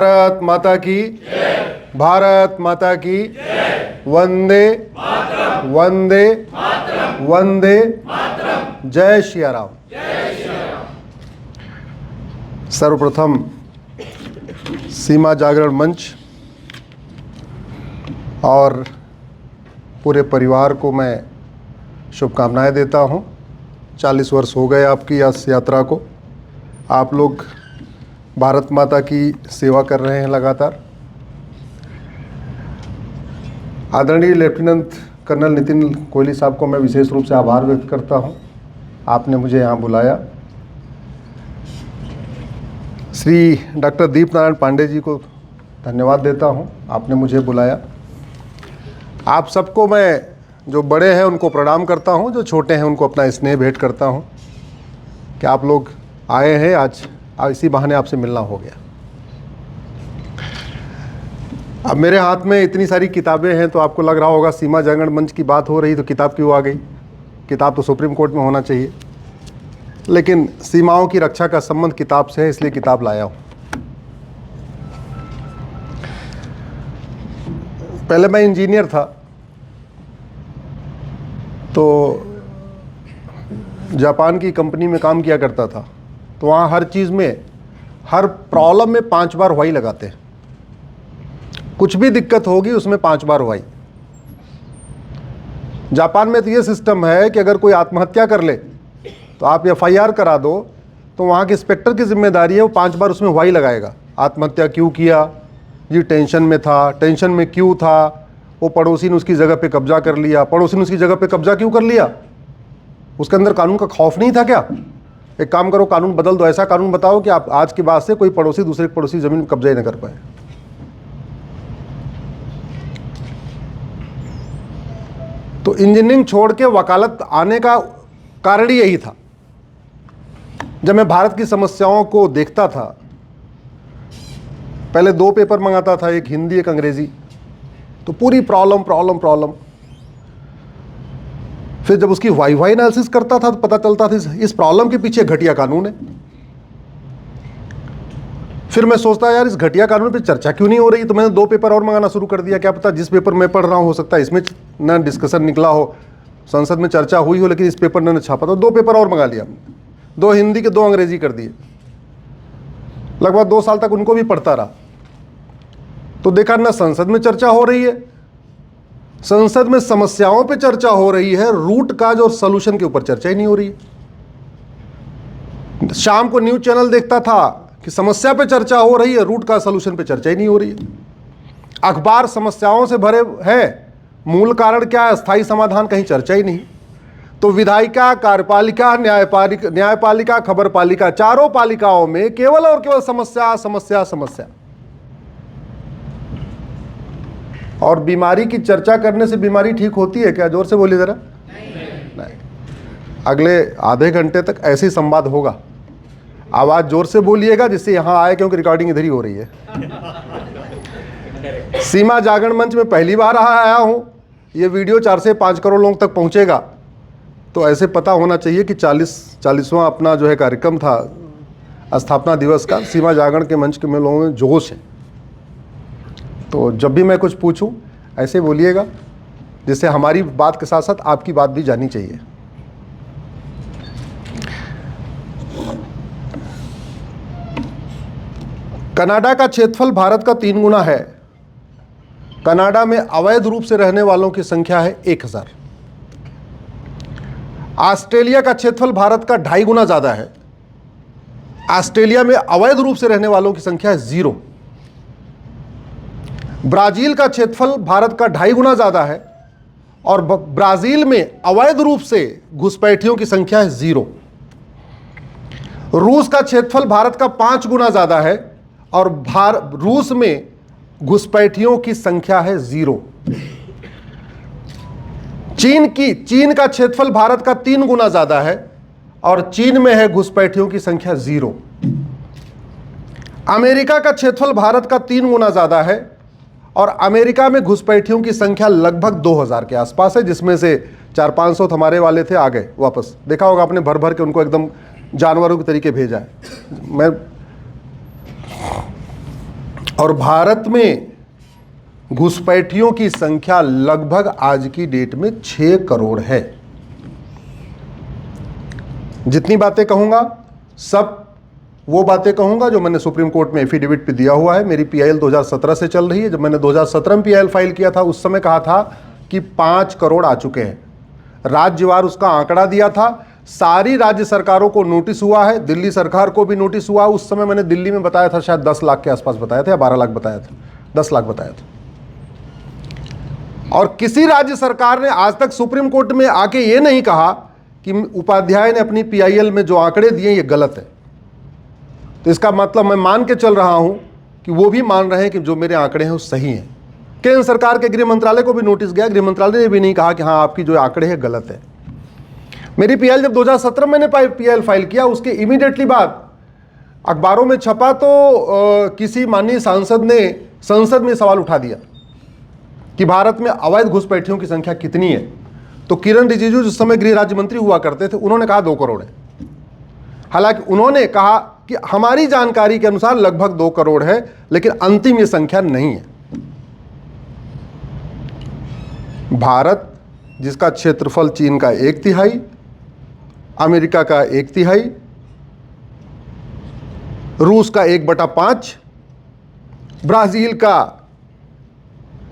भारत माता की भारत माता की वंदे वंदे वंदे जय श्री राम। सर्वप्रथम सीमा जागरण मंच और पूरे परिवार को मैं शुभकामनाएं देता हूं। 40 वर्ष हो गए आपकी इस यात्रा को। आप लोग भारत माता की सेवा कर रहे हैं लगातार। आदरणीय लेफ्टिनेंट कर्नल नितिन कोहली साहब को मैं विशेष रूप से आभार व्यक्त करता हूं, आपने मुझे यहाँ बुलाया। श्री डॉक्टर दीप नारायण पांडे जी को धन्यवाद देता हूं, आपने मुझे बुलाया। आप सबको मैं, जो बड़े हैं उनको प्रणाम करता हूं, जो छोटे हैं उनको अपना स्नेह भेंट करता हूं कि आप लोग आए हैं। आज इसी बहाने आपसे मिलना हो गया। अब मेरे हाथ में इतनी सारी किताबें हैं तो आपको लग रहा होगा सीमा जागरण मंच की बात हो रही तो किताब क्यों आ गई। किताब तो सुप्रीम कोर्ट में होना चाहिए, लेकिन सीमाओं की रक्षा का संबंध किताब से है, इसलिए किताब लाया हूँ। पहले मैं इंजीनियर था, तो जापान की कंपनी में काम किया करता था। तो वहाँ हर चीज़ में, हर प्रॉब्लम में 5 बार वाई लगाते हैं। कुछ भी दिक्कत होगी उसमें 5 बार वाई। जापान में तो ये सिस्टम है कि अगर कोई आत्महत्या कर ले तो आप FIR करा दो, तो वहाँ के इंस्पेक्टर की जिम्मेदारी है वो 5 बार उसमें वाई लगाएगा। आत्महत्या क्यों किया जी, टेंशन में था, टेंशन में क्यों था, वो पड़ोसी ने उसकी जगह पे कब्जा कर लिया, पड़ोसी ने उसकी जगह पे कब्जा क्यों कर लिया, उसके अंदर कानून का खौफ नहीं था क्या। एक काम करो, कानून बदल दो, ऐसा कानून बताओ कि आप आज के बाद से कोई पड़ोसी दूसरे पड़ोसी जमीन कब्जा ही न कर पाए। तो इंजीनियरिंग छोड़ के वकालत आने का कारण ही यही था। जब मैं भारत की समस्याओं को देखता था, पहले 2 पेपर मंगाता था, एक हिंदी एक अंग्रेजी, तो पूरी प्रॉब्लम प्रॉब्लम प्रॉब्लम। फिर जब उसकी वाई एनालिसिस करता था तो पता चलता था इस प्रॉब्लम के पीछे घटिया कानून है। फिर मैं सोचता यार इस घटिया कानून पे चर्चा क्यों नहीं हो रही। तो मैंने 2 पेपर और मंगाना शुरू कर दिया। क्या पता जिस पेपर मैं पढ़ रहा हूँ हो सकता है इसमें ना डिस्कशन निकला हो, संसद में चर्चा हुई हो, लेकिन इस पेपर ने छापा। तो 2 पेपर और मंगा लिया, 2 हिंदी के 2 अंग्रेजी कर दिए। लगभग 2 साल तक उनको भी पढ़ता रहा। तो देखा ना संसद में चर्चा हो रही है, संसद में समस्याओं पे चर्चा हो रही है, रूट काज और सॉल्यूशन के ऊपर चर्चा ही नहीं हो रही है। शाम को न्यूज चैनल देखता था कि समस्या पे चर्चा हो रही है, रूट काज सॉल्यूशन पे चर्चा ही नहीं हो रही है। अखबार समस्याओं से भरे हैं, मूल कारण क्या है, स्थायी समाधान कहीं चर्चा ही नहीं। तो विधायिका, कार्यपालिका, न्यायपालिका, खबर पालिका, चारों पालिकाओं में केवल और केवल समस्या समस्या समस्या। और बीमारी की चर्चा करने से बीमारी ठीक होती है क्या? जोर से बोलिए जरा। नहीं। अगले आधे घंटे तक ऐसे ही संवाद होगा। आवाज जोर से बोलिएगा जिससे यहां आए, क्योंकि रिकॉर्डिंग इधर ही हो रही है। सीमा जागरण मंच में पहली बार आया हूं। ये वीडियो 4 से 5 करोड़ लोगों तक पहुंचेगा, तो ऐसे पता होना चाहिए कि 40वां अपना जो है कार्यक्रम था स्थापना दिवस का, सीमा जागरण के मंच के में लोगों में जोश है। तो जब भी मैं कुछ पूछूं ऐसे बोलिएगा, जिससे हमारी बात के साथ साथ आपकी बात भी जानी चाहिए। कनाडा का क्षेत्रफल भारत का 3 गुना है। कनाडा में अवैध रूप से रहने वालों की संख्या है 1000। ऑस्ट्रेलिया का क्षेत्रफल भारत का 2.5 गुना ज्यादा है। ऑस्ट्रेलिया में अवैध रूप से रहने वालों की संख्या है 0। ब्राजील का क्षेत्रफल भारत का 2.5 गुना ज्यादा है और ब्राजील में अवैध रूप से घुसपैठियों की संख्या है 0। रूस का क्षेत्रफल भारत का 5 गुना ज्यादा है और रूस में घुसपैठियों की संख्या है 0। चीन का क्षेत्रफल भारत का 3 गुना ज्यादा है और चीन में है घुसपैठियों की संख्या 0। अमेरिका का क्षेत्रफल भारत का 3 गुना ज्यादा है और अमेरिका में घुसपैठियों की संख्या लगभग 2000 के आसपास है, जिसमें से 400-500 हमारे वाले थे, आ गए वापस। देखा होगा आपने, भर भर के उनको एकदम जानवरों के तरीके भेजा है। मैं और भारत में घुसपैठियों की संख्या लगभग आज की डेट में 6 करोड़ है। जितनी बातें कहूंगा सब वो बातें कहूंगा जो मैंने सुप्रीम कोर्ट में एफिडेविट पे दिया हुआ है। मेरी पीआईएल 2017 से चल रही है। जब मैंने 2017 में पीआईएल फाइल किया था उस समय कहा था कि 5 करोड़ आ चुके हैं। राज्यवार उसका आंकड़ा दिया था। सारी राज्य सरकारों को नोटिस हुआ है, दिल्ली सरकार को भी नोटिस हुआ। उस समय मैंने दिल्ली में बताया था, शायद 10 लाख के आसपास बताया था या 12 लाख बताया था, 10 लाख बताया था। और किसी राज्य सरकार ने आज तक सुप्रीम कोर्ट में आके ये नहीं कहा कि उपाध्याय ने अपनी पीआईएल में जो आंकड़े दिए ये गलत है। तो इसका मतलब मैं मान के चल रहा हूं कि वो भी मान रहे हैं कि जो मेरे आंकड़े हैं वो सही हैं। केंद्र सरकार के गृह मंत्रालय को भी नोटिस गया, गृह मंत्रालय ने भी नहीं कहा कि हाँ आपकी जो आंकड़े हैं गलत है। मेरी पीआईएल जब 2017 में मैंने पीआईएल फाइल किया उसके इमीडिएटली बाद अखबारों में छपा तो किसी माननीय सांसद ने संसद में सवाल उठा दिया कि भारत में अवैध घुसपैठियों की संख्या कितनी है। तो किरण रिजिजू जिस समय गृह राज्य मंत्री हुआ करते थे उन्होंने कहा 2 करोड़ है। हालांकि उन्होंने कहा कि हमारी जानकारी के अनुसार लगभग 2 करोड़ है, लेकिन अंतिम ये संख्या नहीं है। भारत जिसका क्षेत्रफल चीन का 1/3, अमेरिका का 1/3, रूस का 1/5, ब्राजील का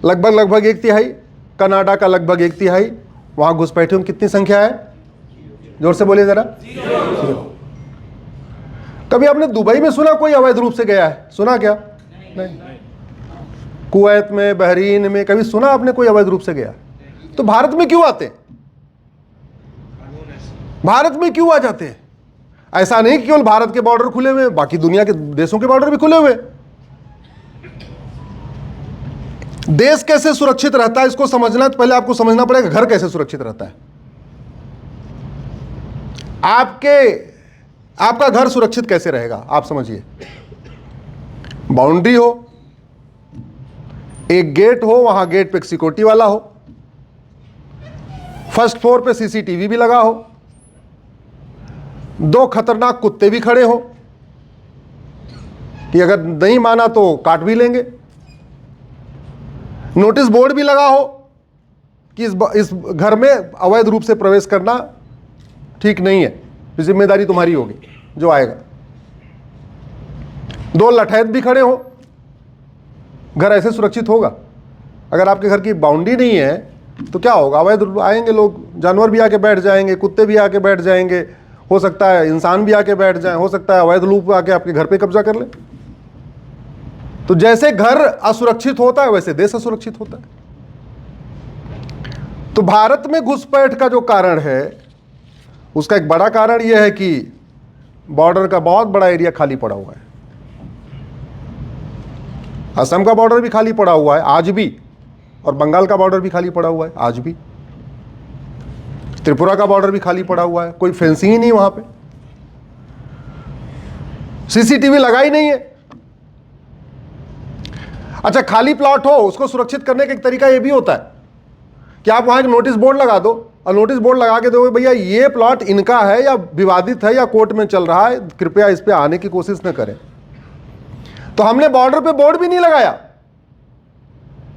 लगभग 1/3, कनाडा का लगभग 1/3, वहां घुसपैठियों की कितनी संख्या है? जोर से बोलिए जरा। कभी आपने दुबई में सुना कोई अवैध रूप से गया है? सुना क्या? नहीं। कुवैत में, बहरीन में कभी सुना आपने कोई अवैध रूप से गया? तो भारत में क्यों आते हैं? भारत में क्यों आ जाते हैं? ऐसा नहीं केवल भारत के बॉर्डर खुले हुए, बाकी दुनिया के देशों के बॉर्डर भी खुले हुए। देश कैसे सुरक्षित रहता है इसको समझना तो पहले आपको समझना पड़ेगा घर कैसे सुरक्षित रहता है। आपका घर सुरक्षित कैसे रहेगा आप समझिए। बाउंड्री हो, एक गेट हो, वहां गेट पे सिक्योरिटी वाला हो, फर्स्ट फ्लोर पे सीसीटीवी भी लगा हो, 2 खतरनाक कुत्ते भी खड़े हो कि अगर नहीं माना तो काट भी लेंगे, नोटिस बोर्ड भी लगा हो कि इस घर में अवैध रूप से प्रवेश करना ठीक नहीं है, जिम्मेदारी तुम्हारी होगी जो आएगा, 2 लठैत भी खड़े हो। घर ऐसे सुरक्षित होगा? अगर आपके घर की बाउंड्री नहीं है तो क्या होगा? अवैध आएंगे लोग, जानवर भी आके बैठ जाएंगे, कुत्ते भी आके बैठ जाएंगे, हो सकता है इंसान भी आके बैठ जाए, हो सकता है अवैध लोग आके आपके घर पे कब्जा कर ले। तो जैसे घर असुरक्षित होता है वैसे देश असुरक्षित होता है। तो भारत में घुसपैठ का जो कारण है उसका एक बड़ा कारण यह है कि बॉर्डर का बहुत बड़ा एरिया खाली पड़ा हुआ है। असम का बॉर्डर भी खाली पड़ा हुआ है आज भी, और बंगाल का बॉर्डर भी खाली पड़ा हुआ है आज भी, त्रिपुरा का बॉर्डर भी खाली पड़ा हुआ है, कोई फेंसिंग ही नहीं वहां पे, सीसीटीवी लगा ही नहीं है। अच्छा, खाली प्लॉट हो उसको सुरक्षित करने का एक तरीका यह भी होता है कि आप वहां एक नोटिस बोर्ड लगा दो, और नोटिस बोर्ड लगा के दो भैया ये प्लॉट इनका है या विवादित है या कोर्ट में चल रहा है, कृपया इस पे आने की कोशिश न करें। तो हमने बॉर्डर पे बोर्ड भी नहीं लगाया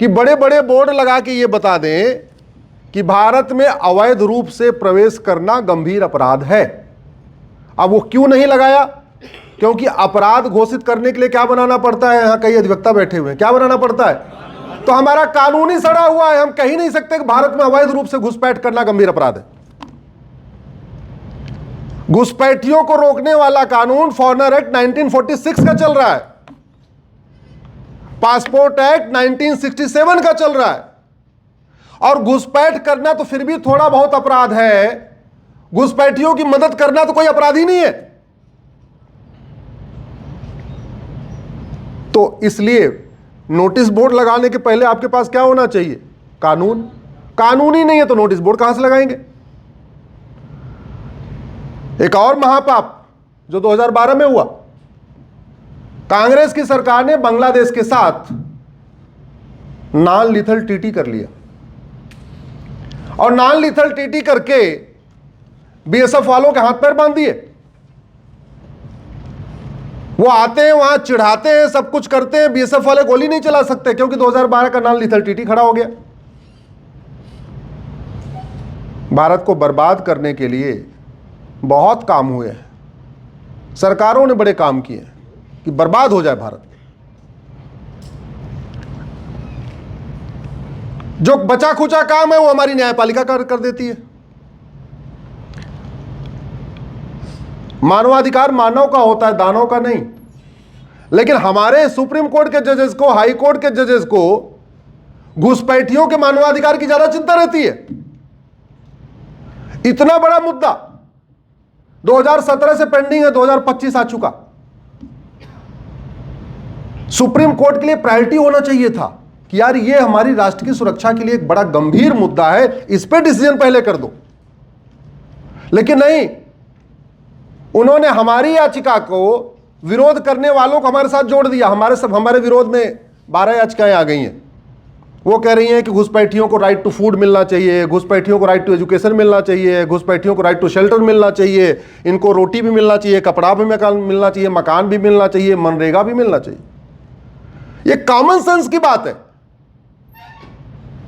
कि बड़े बड़े बोर्ड लगा के ये बता दें कि भारत में अवैध रूप से प्रवेश करना गंभीर अपराध है। अब वो क्यों नहीं लगाया? क्योंकि अपराध घोषित करने के लिए क्या बनाना पड़ता है? यहां कई अधिवक्ता बैठे हुए हैं, क्या बनाना पड़ता है? तो हमारा कानून ही सड़ा हुआ है, हम कह ही नहीं सकते कि भारत में अवैध रूप से घुसपैठ करना गंभीर अपराध है। घुसपैठियों को रोकने वाला कानून फॉरेनर एक्ट 1946 का चल रहा है, पासपोर्ट एक्ट 1967 का चल रहा है, और घुसपैठ करना तो फिर भी थोड़ा बहुत अपराध है, घुसपैठियों की मदद करना तो कोई अपराध ही नहीं है। तो इसलिए नोटिस बोर्ड लगाने के पहले आपके पास क्या होना चाहिए? कानून। कानून ही नहीं है तो नोटिस बोर्ड कहां से लगाएंगे? एक और महापाप जो 2012 में हुआ, कांग्रेस की सरकार ने बांग्लादेश के साथ नॉन लीथल ट्रीटी कर लिया, और नॉन लीथल ट्रीटी करके बीएसएफ वालों के हाथ पैर बांध दिए। वो आते हैं वहां चिढ़ाते हैं, सब कुछ करते हैं, बीएसएफ वाले गोली नहीं चला सकते क्योंकि 2012 का नॉन लीथल टीटी खड़ा हो गया। भारत को बर्बाद करने के लिए बहुत काम हुए हैं, सरकारों ने बड़े काम किए कि बर्बाद हो जाए भारत। जो बचा खुचा काम है वो हमारी न्यायपालिका कर देती है। मानवाधिकार मानव का होता है, दानव का नहीं। लेकिन हमारे सुप्रीम कोर्ट के जजेस को, हाई कोर्ट के जजेस को घुसपैठियों के मानवाधिकार की ज्यादा चिंता रहती है। इतना बड़ा मुद्दा 2017 से पेंडिंग है, 2025 आ चुका। सुप्रीम कोर्ट के लिए प्रायोरिटी होना चाहिए था कि यार ये हमारी राष्ट्र की सुरक्षा के लिए एक बड़ा गंभीर मुद्दा है, इस पे डिसीजन पहले कर दो। लेकिन नहीं, उन्होंने हमारी याचिका को विरोध करने वालों को हमारे साथ जोड़ दिया। हमारे विरोध में 12 याचिकाएं आ गई हैं। वो कह रही हैं कि घुसपैठियों को राइट टू फूड मिलना चाहिए, घुसपैठियों को राइट टू एजुकेशन मिलना चाहिए, घुसपैठियों को राइट टू शेल्टर मिलना चाहिए, इनको रोटी भी मिलना चाहिए, कपड़ा भी मिलना चाहिए, मकान भी मिलना चाहिए, मनरेगा भी मिलना चाहिए। ये कॉमन सेंस की बात है।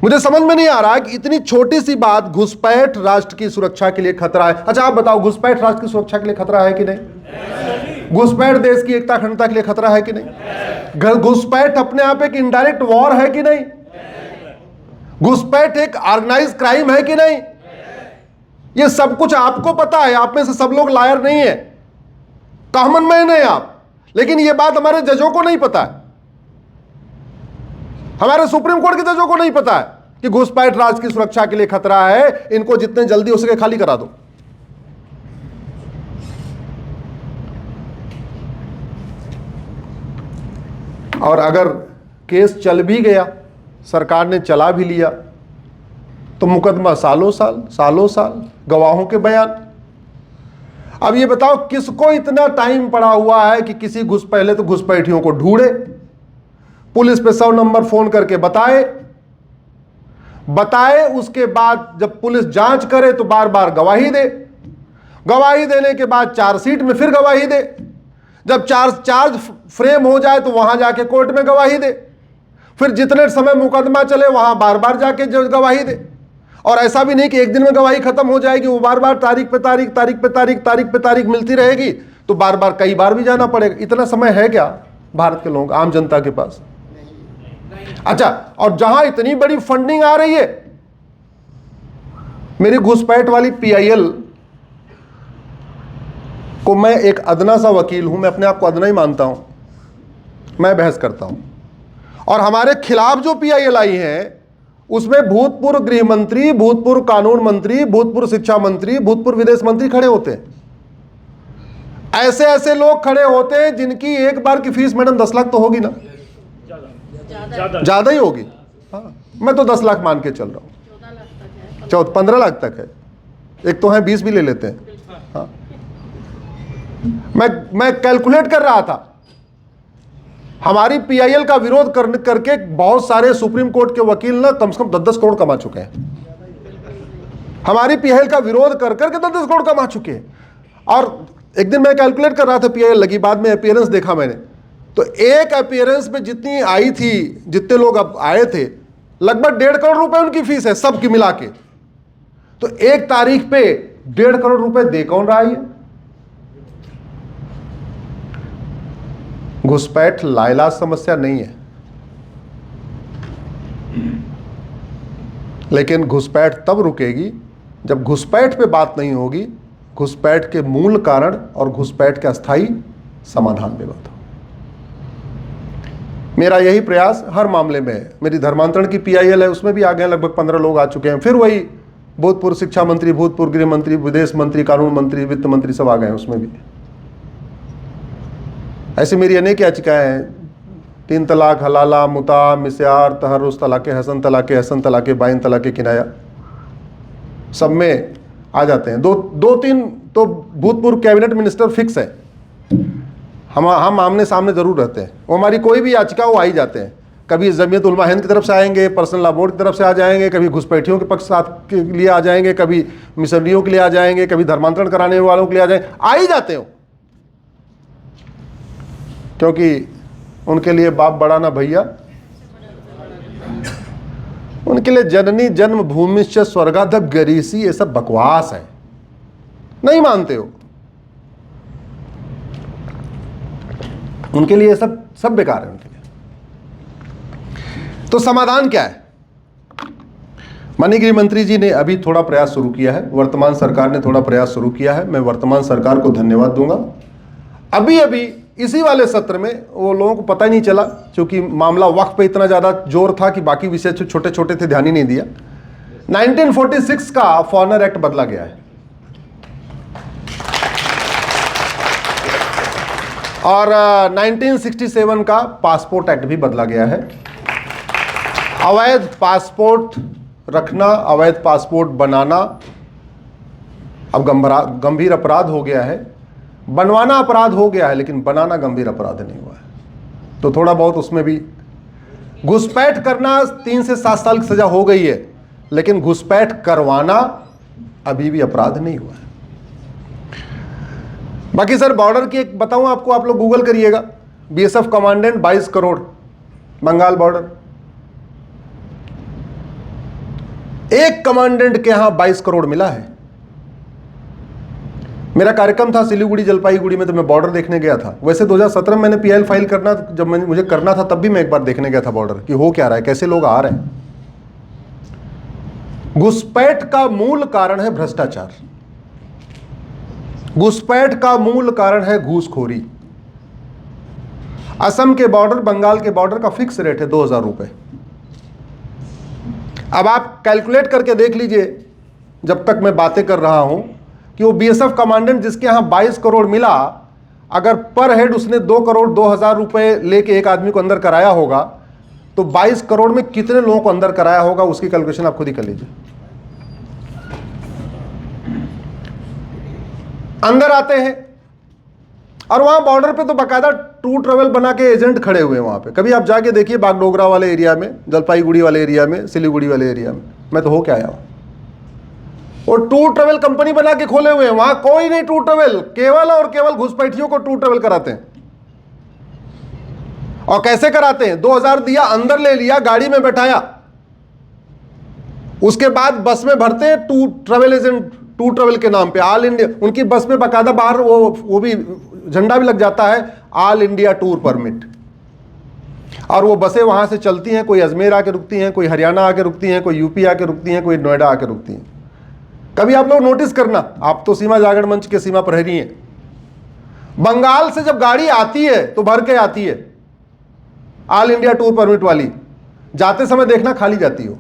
मुझे समझ में नहीं आ रहा है कि इतनी छोटी सी बात घुसपैठ राष्ट्र की सुरक्षा के लिए खतरा है। अच्छा आप बताओ, घुसपैठ राष्ट्र की सुरक्षा के लिए खतरा है कि नहीं? घुसपैठ देश की एकता अखंडता के लिए खतरा है कि नहीं? घुसपैठ अपने आप एक इनडायरेक्ट वॉर है कि नहीं? घुसपैठ एक ऑर्गेनाइज क्राइम है कि नहीं? ये सब कुछ आपको पता है। आप में से सब लोग लायर नहीं है, कॉमन मैन है आप। लेकिन ये बात हमारे जजों को नहीं पता है, हमारे सुप्रीम कोर्ट के जजों को नहीं पता है कि घुसपैठ राष्ट्र की सुरक्षा के लिए खतरा है। इनको जितने जल्दी हो सके खाली करा दो। और अगर केस चल भी गया, सरकार ने चला भी लिया, तो मुकदमा सालों साल, गवाहों के बयान। अब ये बताओ किसको इतना टाइम पड़ा हुआ है कि पहले तो घुसपैठियों को ढूंढे, पुलिस पे 100 नंबर फोन करके बताए, उसके बाद जब पुलिस जांच करे तो बार बार गवाही देने के बाद चार्जशीट में फिर गवाही दे, जब चार्ज फ्रेम हो जाए तो वहां जाके कोर्ट में गवाही दे, फिर जितने समय मुकदमा चले वहां बार बार जाके गवाही दे। और ऐसा भी नहीं कि एक दिन में गवाही खत्म हो जाएगी, वो बार बार तारीख पे तारीख मिलती रहेगी, तो बार बार कई बार भी जाना पड़ेगा। इतना समय है क्या भारत के लोगों, आम जनता के पास? अच्छा, और जहां इतनी बड़ी फंडिंग आ रही है, मेरी घुसपैठ वाली पीआईएल को, मैं एक अदना सा वकील हूं, मैं अपने आप को अदना ही मानता हूं, मैं बहस करता हूं। और हमारे खिलाफ जो पीआईएल आई है उसमें भूतपूर्व गृह मंत्री, भूतपूर्व कानून मंत्री, भूतपूर्व शिक्षा मंत्री, भूतपूर्व विदेश मंत्री खड़े होते हैं। ऐसे लोग खड़े होते हैं जिनकी एक बार की फीस मैडम 10 लाख तो होगी ना, ज्यादा ही होगी। हाँ, मैं तो 10 लाख मान के चल रहा हूं, 15 लाख तक है, एक तो है 20 भी ले लेते हैं। हाँ, मैं कैलकुलेट कर रहा था, हमारी पीआईएल का विरोध करके बहुत सारे सुप्रीम कोर्ट के वकील ना कम से कम 10-10 करोड़ कमा चुके हैं। हमारी पीआईएल का विरोध करके 10-10 करोड़ कमा चुके हैं। और एक दिन मैं कैलकुलेट कर रहा था, पीआईएल लगी, बाद में अपीयरेंस देखा मैंने, तो एक अपीयरेंस में जितनी आई थी, जितने लोग अब आए थे, लगभग 1.5 करोड़ रुपए उनकी फीस है सबकी मिला के। तो एक तारीख पे 1.5 करोड़ रुपए दे कौन रहा है? घुसपैठ लाइलाज समस्या नहीं है, लेकिन घुसपैठ तब रुकेगी जब घुसपैठ पे बात नहीं होगी, घुसपैठ के मूल कारण और घुसपैठ के अस्थायी समाधान पे बात हो। मेरा यही प्रयास हर मामले में है। मेरी धर्मांतरण की पीआईएल है, उसमें भी आ गए, लगभग 15 लोग आ चुके हैं। फिर वही भूतपूर्व शिक्षा मंत्री, भूतपूर्व गृह मंत्री, विदेश मंत्री, कानून मंत्री, वित्त मंत्री सब आ गए हैं उसमें भी। ऐसी मेरी अनेक याचिकाएं हैं, 3 तलाक, हलाला, मुता, मिस्यार, तहर्रुस, तलाक़े हसन, तलाक़े हसन, तलाक़े बाइन, तलाक़े किनाया, सब में आ जाते हैं। 2-3 तो भूतपूर्व कैबिनेट मिनिस्टर फिक्स है, हम आमने सामने जरूर रहते हैं। वो हमारी कोई भी याचिका वो आ ही जाते हैं। कभी जमीयत उलमा हिंद की तरफ से आएंगे, पर्सनल लॉ बोर्ड की तरफ से आ जाएंगे, कभी घुसपैठियों के पक्ष के लिए आ जाएंगे, कभी मिशनरियों के लिए आ जाएंगे, कभी धर्मांतरण कराने वालों के लिए आ जाएंगे, आ ही जाते हो। क्योंकि उनके लिए बाप बड़ा ना भैया, उनके लिए जननी जन्मभूमिश्च स्वर्गादप गरीसी, ये सब बकवास है, नहीं मानते हो। उनके लिए सब बेकार है उनके लिए। तो समाधान क्या है? माननीय गृह मंत्री जी ने अभी थोड़ा प्रयास शुरू किया है, वर्तमान सरकार ने थोड़ा प्रयास शुरू किया है, मैं वर्तमान सरकार को धन्यवाद दूंगा। अभी अभी इसी वाले सत्र में वो लोगों को पता ही नहीं चला, क्योंकि मामला वक्फ पे इतना ज्यादा जोर था कि बाकी विषय छोटे छोटे थे, ध्यान ही नहीं दिया। 1946 का फॉरेनर एक्ट बदला गया है और 1967 का पासपोर्ट एक्ट भी बदला गया है। अवैध पासपोर्ट रखना, अवैध पासपोर्ट बनाना अब गंभीर अपराध हो गया है। बनवाना अपराध हो गया है, लेकिन बनाना गंभीर अपराध नहीं हुआ है। तो थोड़ा बहुत उसमें भी घुसपैठ करना 3 से 7 साल की सजा हो गई है, लेकिन घुसपैठ करवाना अभी भी अपराध नहीं हुआ है। बाकी सर बॉर्डर की एक बताऊं आपको, आप लोग गूगल करिएगा, BSF commandant 22 crore, Bengal border. एक कमांडेंट के यहां 22 करोड़ मिला है। मेरा कार्यक्रम था सिलीगुड़ी जलपाईगुड़ी में, तो मैं बॉर्डर देखने गया था। वैसे 2017 में मैंने पीएल फाइल करना, जब मुझे करना था तब भी मैं एक बार देखने गया था बॉर्डर कि हो क्या रहा है, कैसे लोग आ रहे हैं। घुसपैठ का मूल कारण है भ्रष्टाचार, घुसपैठ का मूल कारण है घूसखोरी। असम के बॉर्डर, बंगाल के बॉर्डर का फिक्स रेट है 2000 रुपए। अब आप कैलकुलेट करके देख लीजिए, जब तक मैं बातें कर रहा हूं, कि वो बीएसएफ कमांडेंट जिसके यहां 22 करोड़ मिला, अगर पर हेड उसने 2 करोड़ 2000 रुपए लेके एक आदमी को अंदर कराया होगा, तो 22 करोड़ में कितने लोगों को अंदर कराया होगा, उसकी कैलकुलेशन आप खुद ही कर लीजिए। अंदर आते हैं और वहां बॉर्डर पे तो बाकायदा टूर ट्रेवल बना के एजेंट खड़े हुए हैं वहां पे। कभी आप जाके देखिए बागडोगरा वाले एरिया में, जलपाईगुड़ी वाले एरिया में, सिलीगुड़ी वाले एरिया में, मैं तो हो क्या आया हूं। और टूर ट्रेवल कंपनी बना के खोले हुए हैं, वहां कोई नहीं टूर ट्रेवल, केवल और केवल घुसपैठियों को टूर ट्रेवल कराते हैं। और कैसे कराते हैं? 2000 दिया, अंदर ले लिया, गाड़ी में बैठाया, उसके बाद बस में भरते हैं tour travel agent, tour travel के नाम पे। ऑल इंडिया उनकी बस में बाकायदा बाहर वो भी झंडा भी लग जाता है, ऑल इंडिया टूर परमिट। और वो बसें वहां से चलती हैं, कोई अजमेर आके रुकती हैं, कोई हरियाणा आके रुकती हैं, कोई यूपी आके रुकती हैं, कोई नोएडा आके रुकती हैं। कभी आप लोग नोटिस करना, आप तो सीमा जागरण मंच के सीमा प्रहरी हैं, बंगाल से जब गाड़ी आती है तो भर के आती है, ऑल इंडिया टूर परमिट वाली। जाते समय देखना खाली जाती हो।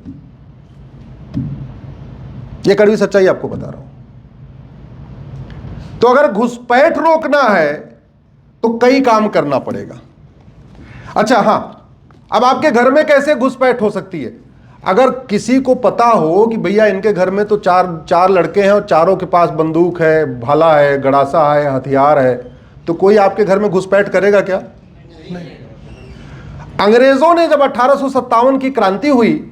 ये कड़वी सच्चाई आपको बता रहा हूं। तो अगर घुसपैठ रोकना है तो कई काम करना पड़ेगा। अच्छा हां, अब आपके घर में कैसे घुसपैठ हो सकती है? अगर किसी को पता हो कि भैया इनके घर में तो चार लड़के हैं और चारों के पास बंदूक है, भाला है, गड़ासा है, हथियार है, तो कोई आपके घर में घुसपैठ करेगा क्या? नहीं। अंग्रेजों ने जब 1857 की क्रांति हुई,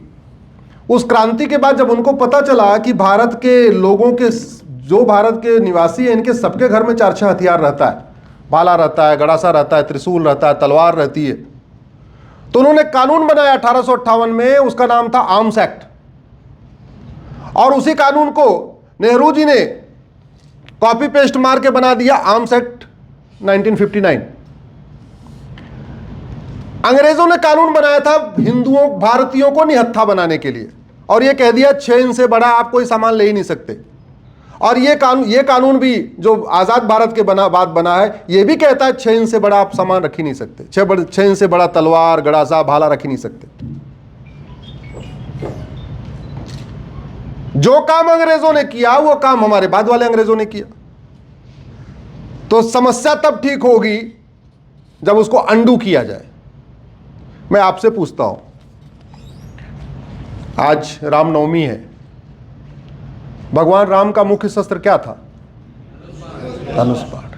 उस क्रांति के बाद जब उनको पता चला कि भारत के लोगों के, जो भारत के निवासी हैं, इनके सबके घर में 4-6 हथियार रहता है, भाला रहता है, गड़ासा रहता है, त्रिशूल रहता है, तलवार रहती है, तो उन्होंने कानून बनाया 1858 में, उसका नाम था आर्म्स एक्ट। और उसी कानून को नेहरू जी ने कॉपी पेस्ट मार के बना दिया आर्म्स एक्ट 1959। अंग्रेजों ने कानून बनाया था हिंदुओं, भारतीयों को निहत्था बनाने के लिए, और यह कह दिया 6 इंच से बड़ा आप कोई सामान ले ही नहीं सकते। और ये कानून भी जो आजाद भारत के बाद बना है, ये भी कहता है 6 इंच से बड़ा आप सामान रख ही नहीं सकते, 6 इंच से बड़ा तलवार, गड़ासा, भाला रख ही नहीं सकते। जो काम अंग्रेजों ने किया वो काम हमारे बाद वाले अंग्रेजों ने किया। तो समस्या तब ठीक होगी जब उसको अंडू किया जाए। मैं आपसे पूछता हूं, आज रामनवमी है, भगवान राम का मुख्य शस्त्र क्या था? धनुष बाण।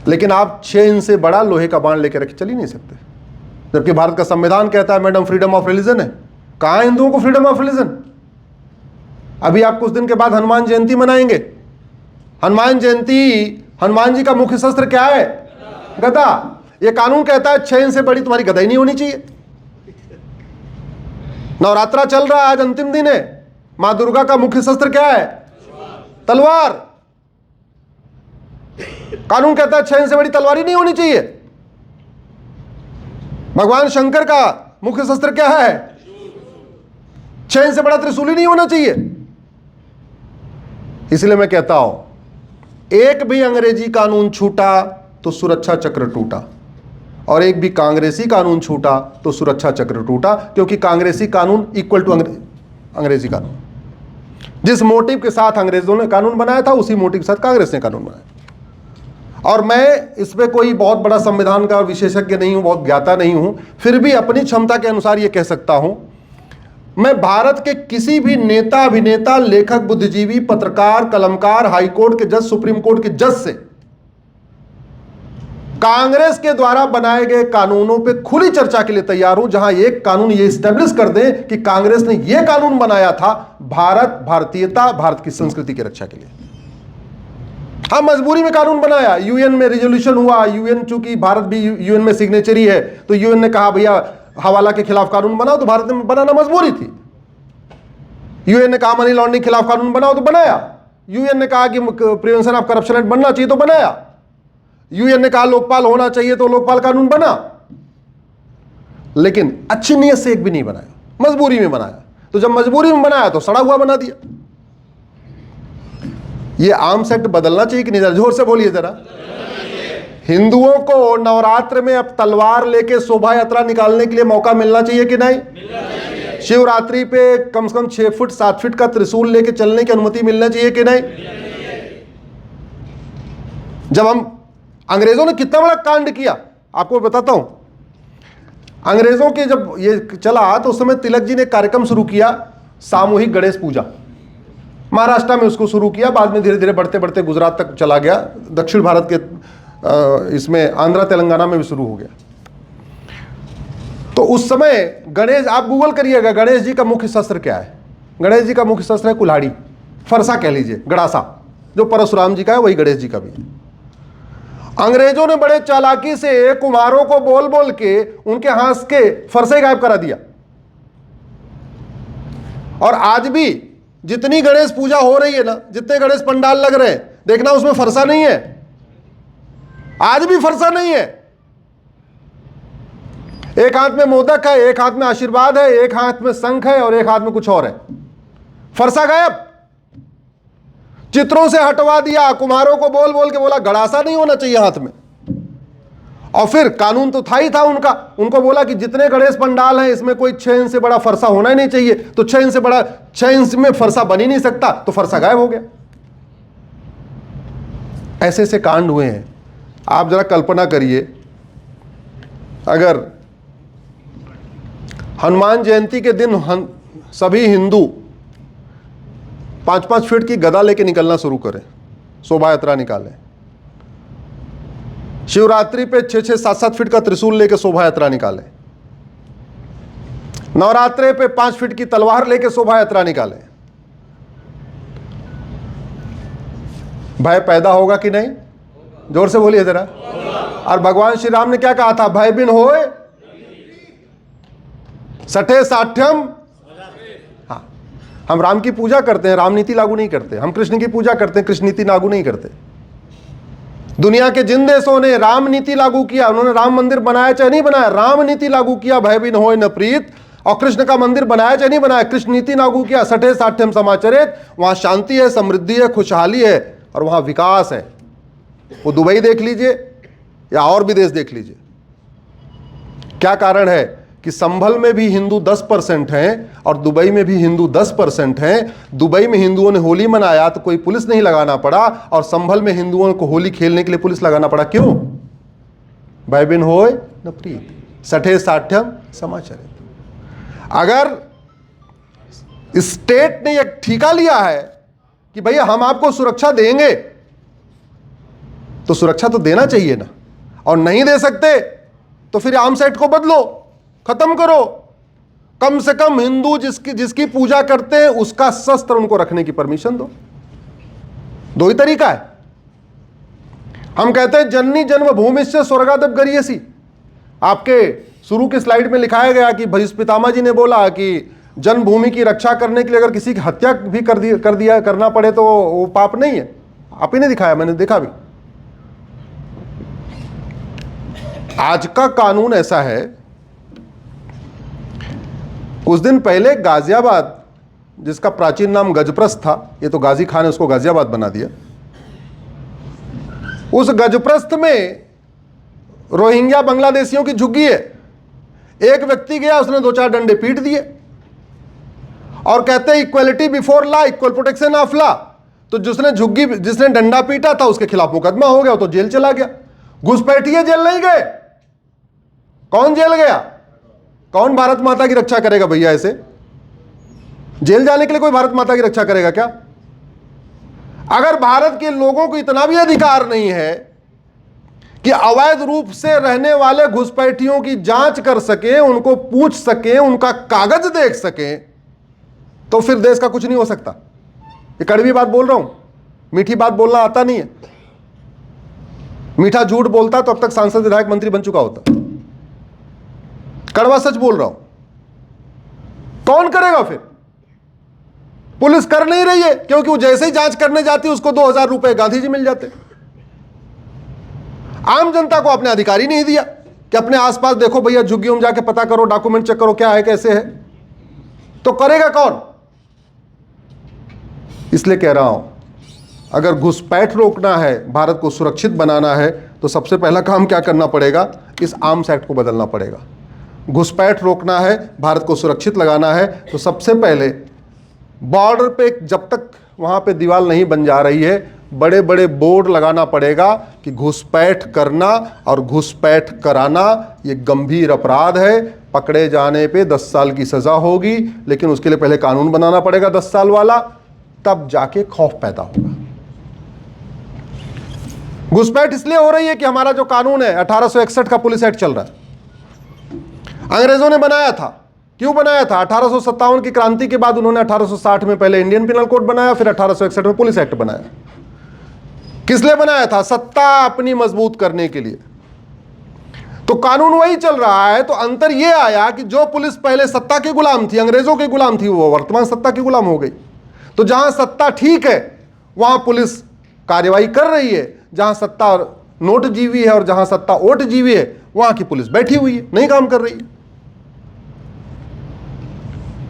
लेकिन आप 6 इंच से बड़ा लोहे का बाण लेकर चल ही नहीं सकते, जबकि भारत का संविधान कहता है मैडम फ्रीडम ऑफ रिलीजन है। कहां हिंदुओं को फ्रीडम ऑफ रिलीजन? अभी आप कुछ दिन के बाद हनुमान जयंती मनाएंगे। हनुमान जयंती, हनुमान जी का मुख्य शस्त्र क्या है? गदा। ये कानून कहता है 6 इंच से बड़ी तुम्हारी गदई नहीं होनी चाहिए। नवरात्रा चल रहा है, आज अंतिम दिन है। मां दुर्गा का मुख्य शस्त्र क्या है? तलवार। कानून कहता है 6 इंच से बड़ी तलवार ही नहीं होनी चाहिए। भगवान शंकर का मुख्य शस्त्र क्या है? 6 इंच से बड़ा त्रिशूल ही नहीं होना चाहिए। इसलिए मैं कहता हूं, एक भी अंग्रेजी कानून छूटा तो सुरक्षा चक्र टूटा, और एक भी कांग्रेसी कानून छूटा तो सुरक्षा चक्र टूटा। क्योंकि कांग्रेसी कानून इक्वल टू अंग्रेजी कानून। जिस मोटिव के साथ अंग्रेजों ने कानून बनाया था, उसी मोटिव के साथ कांग्रेस ने कानून बनाया। और मैं इस पे कोई बहुत बड़ा संविधान का विशेषज्ञ नहीं हूं, बहुत ज्ञाता नहीं हूं, फिर भी अपनी क्षमता के अनुसार यह कह सकता हूं, मैं भारत के किसी भी नेता, अभिनेता, लेखक, बुद्धिजीवी, पत्रकार, कलमकार, हाईकोर्ट के जज, सुप्रीम कोर्ट के जज से कांग्रेस के द्वारा बनाए गए कानूनों पे खुली चर्चा के लिए तैयार हूं, जहां एक कानून ये स्टैब्लिश कर दे कि कांग्रेस ने यह कानून बनाया था भारत, भारतीयता, भारत की संस्कृति की रक्षा के लिए। हम मजबूरी में कानून बनाया, यूएन में रिजोल्यूशन हुआ, यूएन चूंकि भारत भी यूएन में सिग्नेचरी है, तो यूएन ने कहा भैया हवाला के खिलाफ कानून बनाओ, तो भारत में बनाना मजबूरी थी। यूएन ने कहा मनी लॉन्ड्रिंग के खिलाफ कानून बनाओ, तो बनाया। यूएन ने कहा कि प्रिवेंशन ऑफ करप्शन एक्ट बनना चाहिए, तो बनाया। यूएन ने कहा लोकपाल होना चाहिए, तो लोकपाल कानून बना। लेकिन अच्छी नीयत से एक भी नहीं बनाया, मजबूरी में बनाया। तो जब मजबूरी में बनाया तो सड़ा हुआ बना दिया। ये आर्म्स एक्ट बदलना चाहिए कि नहीं? जरा जोर से बोलिए जरा। हिंदुओं को नवरात्र में अब तलवार लेके शोभा यात्रा निकालने के लिए मौका मिलना चाहिए कि नहीं? शिवरात्रि पे कम से कम 6 फुट 7 फीट का त्रिशूल लेके चलने की अनुमति मिलना चाहिए कि नहीं? जब हम अंग्रेजों ने कितना बड़ा कांड किया, आपको बताता हूं। अंग्रेजों के जब ये चला तो उस समय तिलक जी ने कार्यक्रम शुरू किया, सामूहिक गणेश पूजा। महाराष्ट्र में उसको शुरू किया, बाद में धीरे धीरे बढ़ते बढ़ते गुजरात तक चला गया, दक्षिण भारत के इसमें आंध्रा तेलंगाना में भी शुरू हो गया। तो उस समय गणेश, आप गूगल करिएगा गणेश जी का मुख्य शस्त्र क्या है। गणेश जी का मुख्य शस्त्र है कुल्हाड़ी, फरसा कह लीजिए, गड़ासा। जो परशुराम जी का है वही गणेश जी का भी है। अंग्रेजों ने बड़े चालाकी से कुम्हारों को बोल बोल के उनके हाथ के फरसे गायब करा दिया। और आज भी जितनी गणेश पूजा हो रही है ना, जितने गणेश पंडाल लग रहे हैं, देखना उसमें फरसा नहीं है। आज भी फरसा नहीं है। एक हाथ में मोदक है, एक हाथ में आशीर्वाद है, एक हाथ में शंख है और एक हाथ में कुछ और है। फरसा गायब, चित्रों से हटवा दिया। कुम्हारों को बोल बोल के बोला गड़ासा नहीं होना चाहिए हाथ में। और फिर कानून तो था ही था उनका, उनको बोला कि जितने गणेश पंडाल हैं इसमें कोई 6 इंच से बड़ा फरसा होना ही नहीं चाहिए। तो 6 इंच से बड़ा, 6 इंच में फरसा बन ही नहीं सकता, तो फरसा गायब हो गया। ऐसे ऐसे कांड हुए हैं। आप जरा कल्पना करिए, अगर हनुमान जयंती के दिन सभी हिंदू 5-5 फीट की गदा लेके निकलना शुरू करें, शोभा यात्रा निकालें, शिवरात्रि पे 6-6, 7-7 फीट का त्रिशूल लेके शोभा यात्रा निकालें, नवरात्रि पे 5 फीट की तलवार लेके शोभा यात्रा निकालें, भय पैदा होगा कि नहीं? जोर से बोलिए जरा। और भगवान श्री राम ने क्या कहा था? भय बिन होए सठे साठ्यम। हाँ, हम राम की पूजा करते हैं, राम नीति लागू नहीं करते। हम कृष्ण की पूजा करते हैं, कृष्ण नीति लागू नहीं करते। दुनिया के जिन देशों ने राम नीति लागू किया, उन्होंने राम मंदिर बनाया चाहे नहीं बनाया, राम नीति लागू किया, भय बिन होए न प्रीत। और कृष्ण का मंदिर बनाया चाहे नहीं बनाया, कृष्ण नीति लागू किया, सठे साठ्यम समाचरित। वहां शांति है, समृद्धि है, खुशहाली है और वहां विकास है। वो दुबई देख लीजिए या और भी देश देख लीजिए। क्या कारण है कि संभल में भी हिंदू 10% हैं और दुबई में भी हिंदू 10% हैं। दुबई में हिंदुओं ने होली मनाया तो कोई पुलिस नहीं लगाना पड़ा, और संभल में हिंदुओं को होली खेलने के लिए पुलिस लगाना पड़ा। क्यों? भय बिन होए न प्रीत, सठे साठ्यम समाचरित। अगर स्टेट ने एक ठेका लिया है कि भैया हम आपको सुरक्षा देंगे, तो सुरक्षा तो देना चाहिए ना। और नहीं दे सकते तो फिर आर्म्स एक्ट को बदलो, खत्म करो। कम से कम हिंदू जिसकी पूजा करते हैं उसका शस्त्र उनको रखने की परमिशन दो। दो ही तरीका है। हम कहते हैं जननी जन्मभूमिश्च स्वर्गादप गरीयसी। आपके शुरू की स्लाइड में लिखाया गया कि भीष्म पितामह जी ने बोला कि जन्मभूमि की रक्षा करने के लिए अगर किसी की हत्या भी कर दिया करना पड़े तो वो पाप नहीं है। आप ही ने दिखाया, मैंने देखा भी। आज का कानून ऐसा है, कुछ दिन पहले गाजियाबाद, जिसका प्राचीन नाम गजप्रस्थ था, ये तो गाजी खान ने उसको गाजियाबाद बना दिया, उस गजप्रस्थ में रोहिंग्या बांग्लादेशियों की झुग्गी है। एक व्यक्ति गया, उसने 2-4 डंडे पीट दिए और कहते हैं equality before law, equal protection of law. तो जिसने डंडा पीटा था उसके खिलाफ मुकदमा हो गया, तो जेल चला गया। घुसपैठिए जेल नहीं गए। कौन जेल गया? कौन भारत माता की रक्षा करेगा भैया? ऐसे जेल जाने के लिए कोई भारत माता की रक्षा करेगा क्या? अगर भारत के लोगों को इतना भी अधिकार नहीं है कि अवैध रूप से रहने वाले घुसपैठियों की जांच कर सके, उनको पूछ सके, उनका कागज देख सके, तो फिर देश का कुछ नहीं हो सकता। ये कड़वी बात बोल रहा हूं, मीठी बात बोलना आता नहीं है। मीठा झूठ बोलता तो अब तक सांसद, विधायक, मंत्री बन चुका होता। कड़वा सच बोल रहा हूं। कौन करेगा फिर? पुलिस कर नहीं रही है, क्योंकि वो जैसे ही जांच करने जाती है उसको 2000 रुपए गांधी जी मिल जाते। आम जनता को आपने अधिकार ही नहीं दिया कि अपने आसपास देखो भैया, झुग्गियों में जाके पता करो, डॉक्यूमेंट चेक करो, क्या है कैसे है। तो करेगा कौन? इसलिए कह रहा हूं, अगर घुसपैठ रोकना है, भारत को सुरक्षित बनाना है, तो सबसे पहला काम क्या करना पड़ेगा? इस आर्म्स एक्ट को बदलना पड़ेगा। घुसपैठ रोकना है, भारत को सुरक्षित लगाना है, तो सबसे पहले बॉर्डर पे जब तक वहां पे दीवार नहीं बन जा रही है, बड़े बड़े बोर्ड लगाना पड़ेगा कि घुसपैठ करना और घुसपैठ कराना ये गंभीर अपराध है। पकड़े जाने पे 10 साल की सजा होगी, लेकिन उसके लिए पहले कानून बनाना पड़ेगा 10 साल वाला, तब जाके खौफ पैदा होगा। घुसपैठ इसलिए हो रही है कि हमारा जो कानून है 1861 का पुलिस एक्ट चल रहा है, अंग्रेजों ने बनाया था। क्यों बनाया था? 1857 की क्रांति के बाद उन्होंने 1860 में पहले इंडियन पिनल कोड बनाया, फिर 1861 में पुलिस एक्ट बनाया। किस लिए बनाया था? सत्ता अपनी मजबूत करने के लिए। तो कानून वही चल रहा है। तो अंतर यह आया कि जो पुलिस पहले सत्ता के गुलाम थी, अंग्रेजों के गुलाम थी, वो वर्तमान सत्ता के गुलाम हो गई। तो जहां सत्ता ठीक है वहां पुलिस कार्रवाई कर रही है, जहां सत्ता नोट जीवी है और जहां सत्ता ओट जीवी है वहां की पुलिस बैठी हुई है, नहीं काम कर रही है।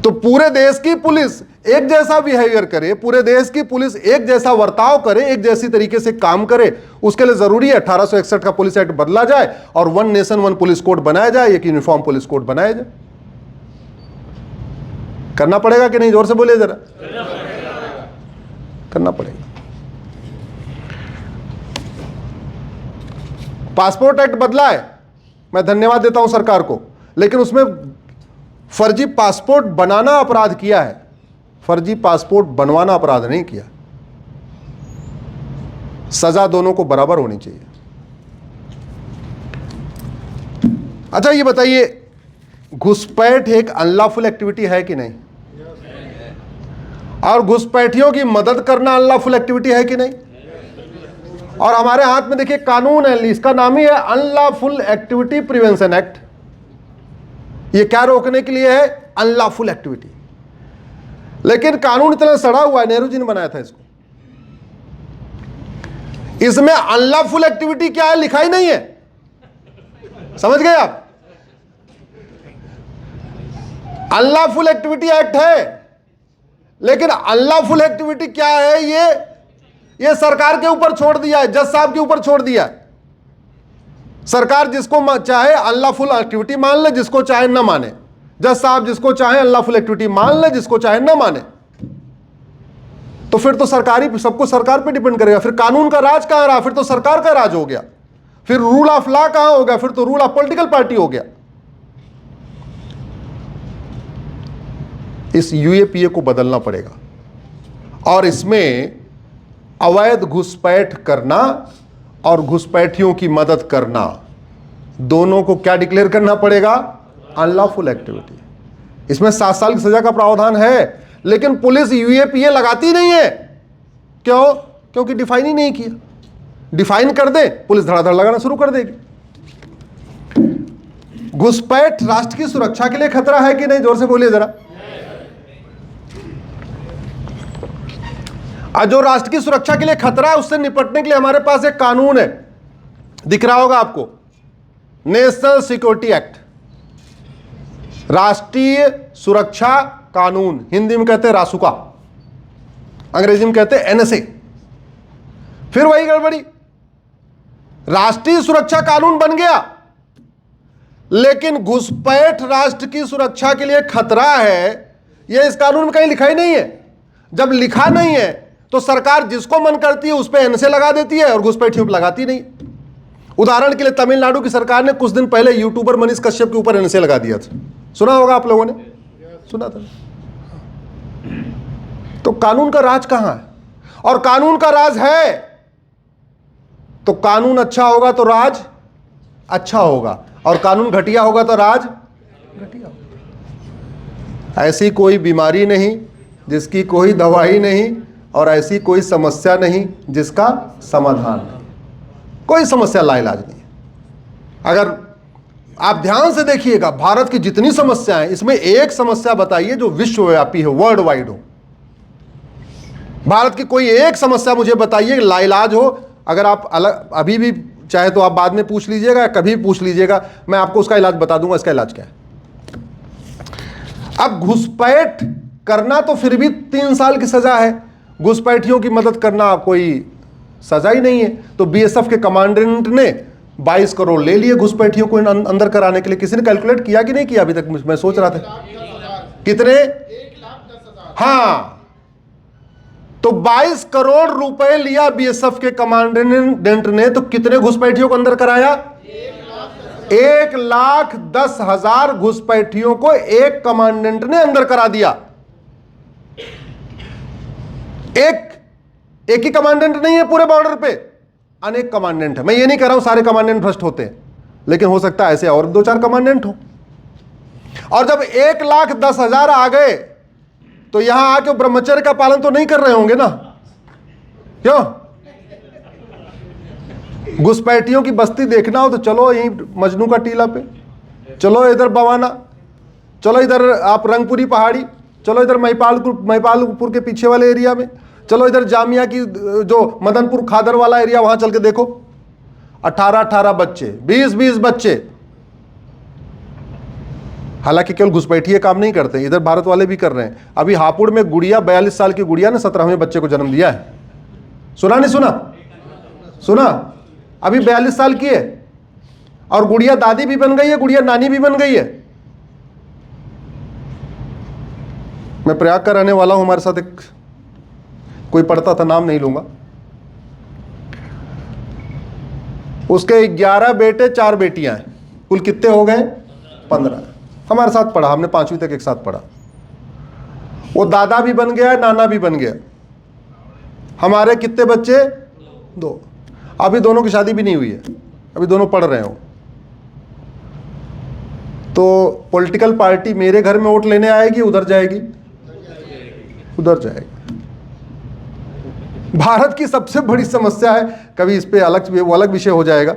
तो पूरे देश की पुलिस एक जैसा बिहेवियर करे, पूरे देश की पुलिस एक जैसा वर्ताव करे, एक जैसी तरीके से काम करे, उसके लिए जरूरी है 1861 का पुलिस एक्ट बदला जाए और one nation one police code बनाया जाए, एक यूनिफॉर्म पुलिस कोड बनाया जाए। करना पड़ेगा कि नहीं? जोर से बोलिए जरा। करना पड़ेगा। पासपोर्ट एक्ट बदला है, मैं धन्यवाद देता हूं सरकार को, लेकिन उसमें फर्जी पासपोर्ट बनाना अपराध किया है, फर्जी पासपोर्ट बनवाना अपराध नहीं किया। सजा दोनों को बराबर होनी चाहिए। अच्छा ये बताइए, घुसपैठ एक अनलॉफुल एक्टिविटी है कि नहीं? और घुसपैठियों की मदद करना अनलॉफुल एक्टिविटी है कि नहीं? और हमारे हाथ में देखिए कानून है, इसका नाम ही है अनलॉफुल एक्टिविटी प्रिवेंशन एक्ट। ये क्या रोकने के लिए है? Unlawful activity. लेकिन कानून इतना सड़ा हुआ है, नेहरू जी ने बनाया था इसको, इसमें अनलॉफुल एक्टिविटी क्या है लिखा ही नहीं है। समझ गए आप? अनलॉफुल एक्टिविटी एक्ट है, लेकिन अनलॉफुल एक्टिविटी क्या है ये सरकार के ऊपर छोड़ दिया है, जज साहब के ऊपर छोड़ दिया है। सरकार जिसको चाहे अनलॉफुल एक्टिविटी मान ले, जिसको चाहे न माने। जज साहब जिसको चाहे अनलॉफुल एक्टिविटी मान ले, जिसको चाहे न माने। तो फिर तो सरकारी सबको सरकार पे डिपेंड करेगा। फिर कानून का राज कहां रहा? फिर तो सरकार का राज हो गया। फिर रूल ऑफ लॉ कहां हो गया? फिर तो रूल ऑफ पॉलिटिकल पार्टी हो गया। इस यूएपीए को बदलना पड़ेगा और इसमें अवैध घुसपैठ करना और घुसपैठियों की मदद करना, दोनों को क्या डिक्लेयर करना पड़ेगा? Unlawful activity. इसमें 7 साल की सजा का प्रावधान है, लेकिन पुलिस यूएपीए लगाती नहीं है। क्यों? क्योंकि डिफाइन ही नहीं किया। डिफाइन कर दे, पुलिस धड़ाधड़ लगाना शुरू कर देगी। घुसपैठ राष्ट्र की सुरक्षा के लिए खतरा है कि नहीं? जोर से बोलिए जरा। और जो राष्ट्र की सुरक्षा के लिए खतरा है, उससे निपटने के लिए हमारे पास एक कानून है, दिख रहा होगा आपको, नेशनल सिक्योरिटी एक्ट, राष्ट्रीय सुरक्षा कानून। हिंदी में कहते हैं रासुका, अंग्रेजी में कहते हैं एनएसए। फिर वही गड़बड़ी, राष्ट्रीय सुरक्षा कानून बन गया, लेकिन घुसपैठ राष्ट्र की सुरक्षा के लिए खतरा है, यह इस कानून में कहीं लिखा ही नहीं है। जब लिखा नहीं है तो सरकार जिसको मन करती है उस पर एनएसए लगा देती है और घुसपैठियों पर लगाती नहीं। उदाहरण के लिए तमिलनाडु की सरकार ने कुछ दिन पहले यूट्यूबर मनीष कश्यप के ऊपर एनएसए लगा दिया था, सुना होगा आप लोगों ने, सुना था। तो कानून का राज कहां है? और कानून का राज है तो कानून अच्छा होगा तो राज अच्छा होगा, और कानून घटिया होगा तो राज घटिया होगा। ऐसी कोई बीमारी नहीं जिसकी कोई दवाई नहीं, और ऐसी कोई समस्या नहीं जिसका समाधान नहीं। कोई समस्या लाइलाज नहीं। अगर आप ध्यान से देखिएगा, भारत की जितनी समस्याएं, इसमें एक समस्या बताइए जो विश्वव्यापी हो, वर्ल्ड वाइड हो। भारत की कोई एक समस्या मुझे बताइए लाइलाज हो। अगर आप अलग अभी भी चाहे तो आप बाद में पूछ लीजिएगा, कभी भी पूछ लीजिएगा, मैं आपको उसका इलाज बता दूंगा। इसका इलाज क्या है? अब घुसपैठ करना तो फिर भी 3 साल की सजा है, घुसपैठियों की मदद करना कोई सजा ही नहीं है। तो बीएसएफ के कमांडेंट ने 22 करोड़ ले लिए घुसपैठियों को अंदर कराने के लिए। किसी ने कैलकुलेट किया कि नहीं किया? अभी तक मैं सोच रहा था कितने, 1,10,000। हाँ, तो 22 करोड़ रुपए लिया बीएसएफ के कमांडेंट ने, तो कितने घुसपैठियों को अंदर कराया? 1,10,000 घुसपैठियों को एक कमांडेंट ने अंदर करा दिया। एक ही कमांडेंट नहीं है पूरे बॉर्डर पे, अनेक कमांडेंट है। मैं ये नहीं कह रहा हूं सारे कमांडेंट भ्रष्ट होते हैं, लेकिन हो सकता है ऐसे और 2-4 कमांडेंट हो। और जब 1,10,000 आ गए तो यहां आके ब्रह्मचर्य का पालन तो नहीं कर रहे होंगे ना? क्यों? घुसपैठियों की बस्ती देखना हो तो चलो यहीं मजनू का टीला पे, चलो इधर बवाना, चलो इधर आप रंगपुरी पहाड़ी, चलो इधर महिपालपुर के पीछे वाले एरिया में, चलो इधर जामिया की जो मदनपुर खादर वाला एरिया, वहां चल के देखो। 18-18 बच्चे, 20-20 बच्चे। हालांकि केवल घुसपैठिए काम नहीं करते, इधर भारत वाले भी कर रहे हैं। अभी हापुड़ में गुड़िया, 42 साल की गुड़िया ने 17वें बच्चे को जन्म दिया है। सुना नहीं सुना? सुना? अभी 42 साल की है और गुड़िया दादी भी बन गई है, गुड़िया नानी भी बन गई है। मैं प्रयाग का रहने वाला हूं, हमारे साथ एक कोई पढ़ता था, नाम नहीं लूंगा। उसके 11 बेटे 4 बेटियां हैं, कुल कितने हो गए? 15। हमारे साथ पढ़ा, हमने 5वीं तक एक साथ पढ़ा। वो दादा भी बन गया, नाना भी बन गया। हमारे कितने बच्चे? 2। अभी दोनों की शादी भी नहीं हुई है, अभी दोनों पढ़ रहे हो। तो पॉलिटिकल पार्टी मेरे घर में वोट लेने आएगी, उधर जाएगी? उधर जाएगी। भारत की सबसे बड़ी समस्या है, कभी इस पे अलग विषय हो जाएगा।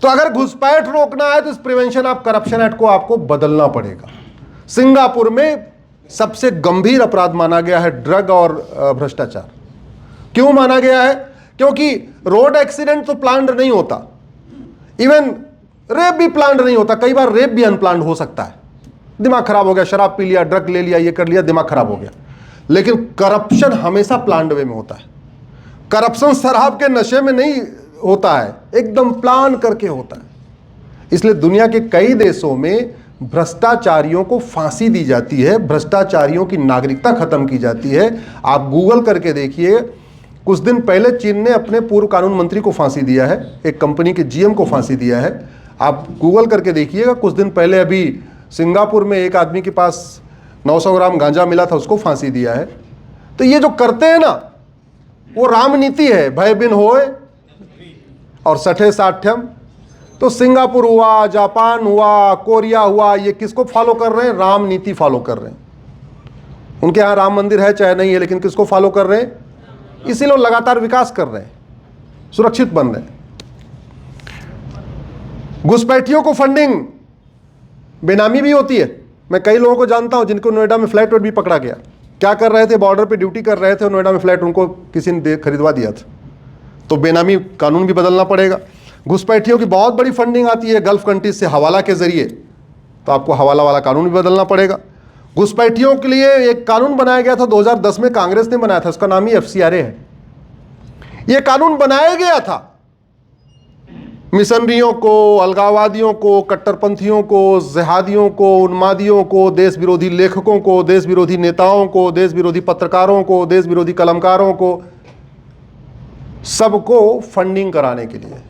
तो अगर घुसपैठ रोकना है तो इस प्रिवेंशन ऑफ करप्शन एक्ट को आपको बदलना पड़ेगा। सिंगापुर में सबसे गंभीर अपराध माना गया है ड्रग और भ्रष्टाचार। क्यों माना गया है? क्योंकि रोड एक्सीडेंट तो प्लान्ड नहीं होता, इवन रेप भी प्लान्ड नहीं होता। कई बार रेप भी अनप्लान्ड हो सकता है, दिमाग खराब हो गया, शराब पी लिया, ड्रग ले लिया, ये कर लिया, दिमाग खराब हो गया। लेकिन करप्शन हमेशा प्लान्ड वे में होता है। करप्शन शराब के नशे में नहीं होता है, एकदम प्लान करके होता है। इसलिए दुनिया के कई देशों में भ्रष्टाचारियों को फांसी दी जाती है, भ्रष्टाचारियों की नागरिकता खत्म की जाती है। आप गूगल करके देखिए, कुछ दिन पहले चीन ने अपने पूर्व कानून मंत्री को फांसी दिया है, एक कंपनी के जीएम को फांसी दिया है। आप गूगल करके देखिएगा, कुछ दिन पहले अभी सिंगापुर में एक आदमी के पास 900 ग्राम गांजा मिला था, उसको फांसी दिया है। तो ये जो करते हैं ना, वो राम नीति है, भय बिन होए और सठे साठ्यम। तो सिंगापुर हुआ, जापान हुआ, कोरिया हुआ, ये किसको फॉलो कर रहे हैं? राम नीति फॉलो कर रहे हैं। उनके यहाँ राम मंदिर है चाहे नहीं है, लेकिन किसको फॉलो कर रहे हैं? इसीलिए लगातार विकास कर रहे हैं, सुरक्षित बन रहे हैं। घुसपैठियों को फंडिंग बेनामी भी होती है। मैं कई लोगों को जानता हूं जिनको नोएडा में फ्लैट भी पकड़ा गया। क्या कर रहे थे? बॉर्डर पे ड्यूटी कर रहे थे, नोएडा में फ्लैट उनको किसी ने खरीदवा दिया था। तो बेनामी कानून भी बदलना पड़ेगा। घुसपैठियों की बहुत बड़ी फंडिंग आती है गल्फ कंट्रीज से हवाला के जरिए, तो आपको हवाला वाला कानून भी बदलना पड़ेगा। घुसपैठियों के लिए एक कानून बनाया गया था 2010 में, कांग्रेस ने बनाया था, उसका नाम ही FCRA है। यह कानून बनाया गया था मिशनरियों को, अलगाववादियों को, कट्टरपंथियों को, जिहादियों को, उन्मादियों को, देश विरोधी लेखकों को, देश विरोधी नेताओं को, देश विरोधी पत्रकारों को, देश विरोधी कलमकारों को, सबको फंडिंग कराने के लिए।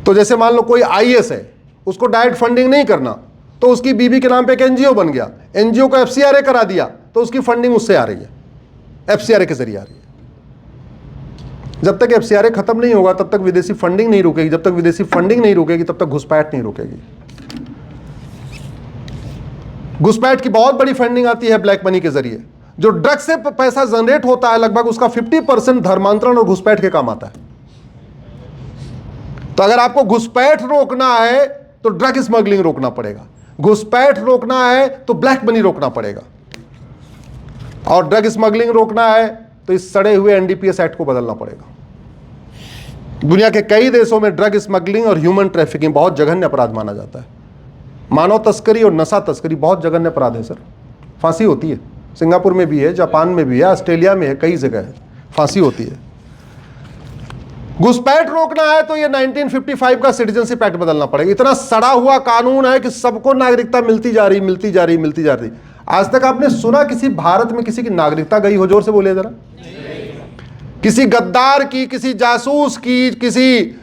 तो जैसे मान लो कोई IAS है, उसको डायरेक्ट फंडिंग नहीं करना, तो उसकी बीबी के नाम पे एक NGO बन गया, NGO को FCRA करा दिया, तो उसकी फंडिंग उससे आ रही है, FCRA के जरिए आ रही है। जब तक FCRA खत्म नहीं होगा तब तक विदेशी फंडिंग नहीं रुकेगी, जब तक विदेशी फंडिंग नहीं रुकेगी तब तक घुसपैठ नहीं रुकेगी। घुसपैठ की बहुत बड़ी फंडिंग आती है ब्लैक मनी के जरिए। जो ड्रग्स से पैसा जनरेट होता है लगभग उसका 50% धर्मांतरण और घुसपैठ के काम आता है। तो अगर आपको घुसपैठ रोकना है तो ड्रग स्मगलिंग रोकना पड़ेगा, घुसपैठ रोकना है तो ब्लैक मनी रोकना पड़ेगा, और ड्रग स्मगलिंग रोकना है तो इस सड़े हुए NDPS एक्ट को बदलना पड़ेगा। दुनिया के कई देशों में ड्रग स्मगलिंग और ह्यूमन ट्रैफिकिंग बहुत जघन्य अपराध माना जाता है। मानव तस्करी और नशा तस्करी बहुत जघन्य अपराध है सर, फांसी होती है। सिंगापुर में भी है, जापान में भी है, ऑस्ट्रेलिया में है, कई जगह है, फांसी होती है। घुसपैठ रोकना है तो ये 1955 का सिटीजनशिप एक्ट बदलना पड़ेगा। इतना सड़ा हुआ कानून है कि सबको नागरिकता मिलती जा रही, मिलती जा रही, मिलती जा रही। आज तक आपने सुना किसी भारत में किसी की नागरिकता गई हो? जोर से बोलिए जरा। किसी गद्दार की, किसी जासूस की, किसी